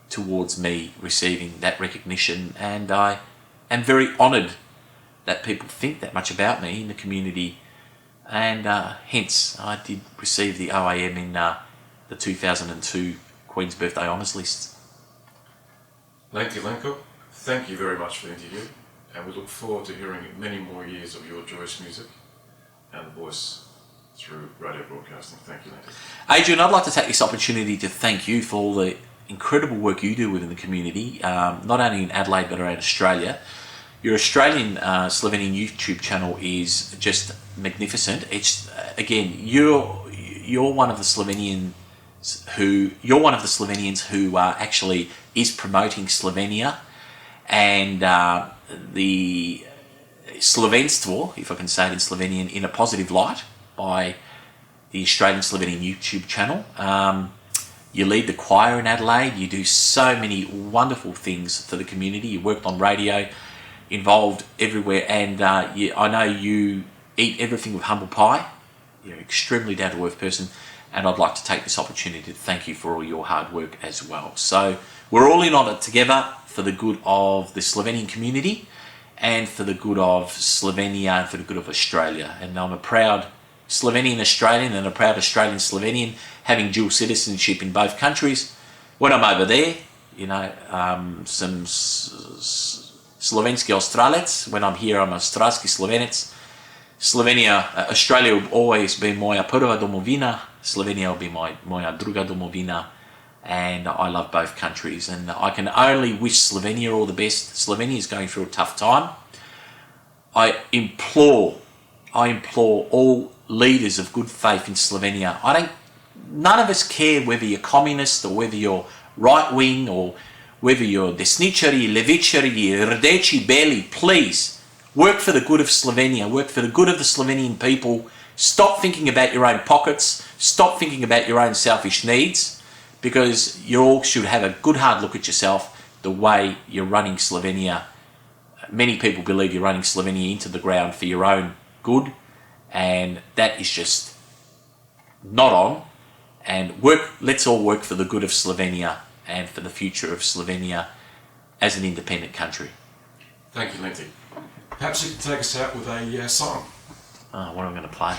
S2: towards me receiving that recognition, and I am very honoured that people think that much about me in the community, and hence I did receive the OAM in the 2002 Queen's Birthday Honours List.
S1: Lenti Lenko, thank you very much for the interview, and we look forward to hearing many more years of your joyous music and voice through radio broadcasting. Thank you, Lenti.
S2: Adrian, I'd like to take this opportunity to thank you for all the incredible work you do within the community, not only in Adelaide but around Australia. Your Australian Slovenian YouTube channel is just magnificent. It's again, you're one of the Slovenians who actually is promoting Slovenia, and the Slovenstvo, if I can say it in Slovenian, in a positive light by the Australian Slovenian YouTube channel. You lead the choir in Adelaide. You do so many wonderful things for the community. You worked on radio, involved everywhere, and I know you eat everything with humble pie. You're an extremely down-to-earth person, and I'd like to take this opportunity to thank you for all your hard work as well. So we're all in on it together for the good of the Slovenian community and for the good of Slovenia and for the good of Australia. And I'm a proud Slovenian Australian and a proud Australian Slovenian, having dual citizenship in both countries. When I'm over there, you know, some Slovenski Australec. When I'm here, I'm Australski Slovenec. Slovenia, Australia will always be moja prva domovina. Slovenia will be moja druga domovina. And I love both countries. And I can only wish Slovenia all the best. Slovenia is going through a tough time. I implore all leaders of good faith in Slovenia. None of us care whether you're communist or whether you're right wing or whether you're desničari, levičari, rdeči, beli. Please work for the good of Slovenia. Work for the good of the Slovenian people. Stop thinking about your own pockets. Stop thinking about your own selfish needs, because you all should have a good hard look at yourself, the way you're running Slovenia. Many people believe you're running Slovenia into the ground for your own good, and that is just not on. And let's all work for the good of Slovenia and for the future of Slovenia as an independent country.
S1: Thank you, Lenti. Perhaps you could take us out with a song.
S2: What am I going to play?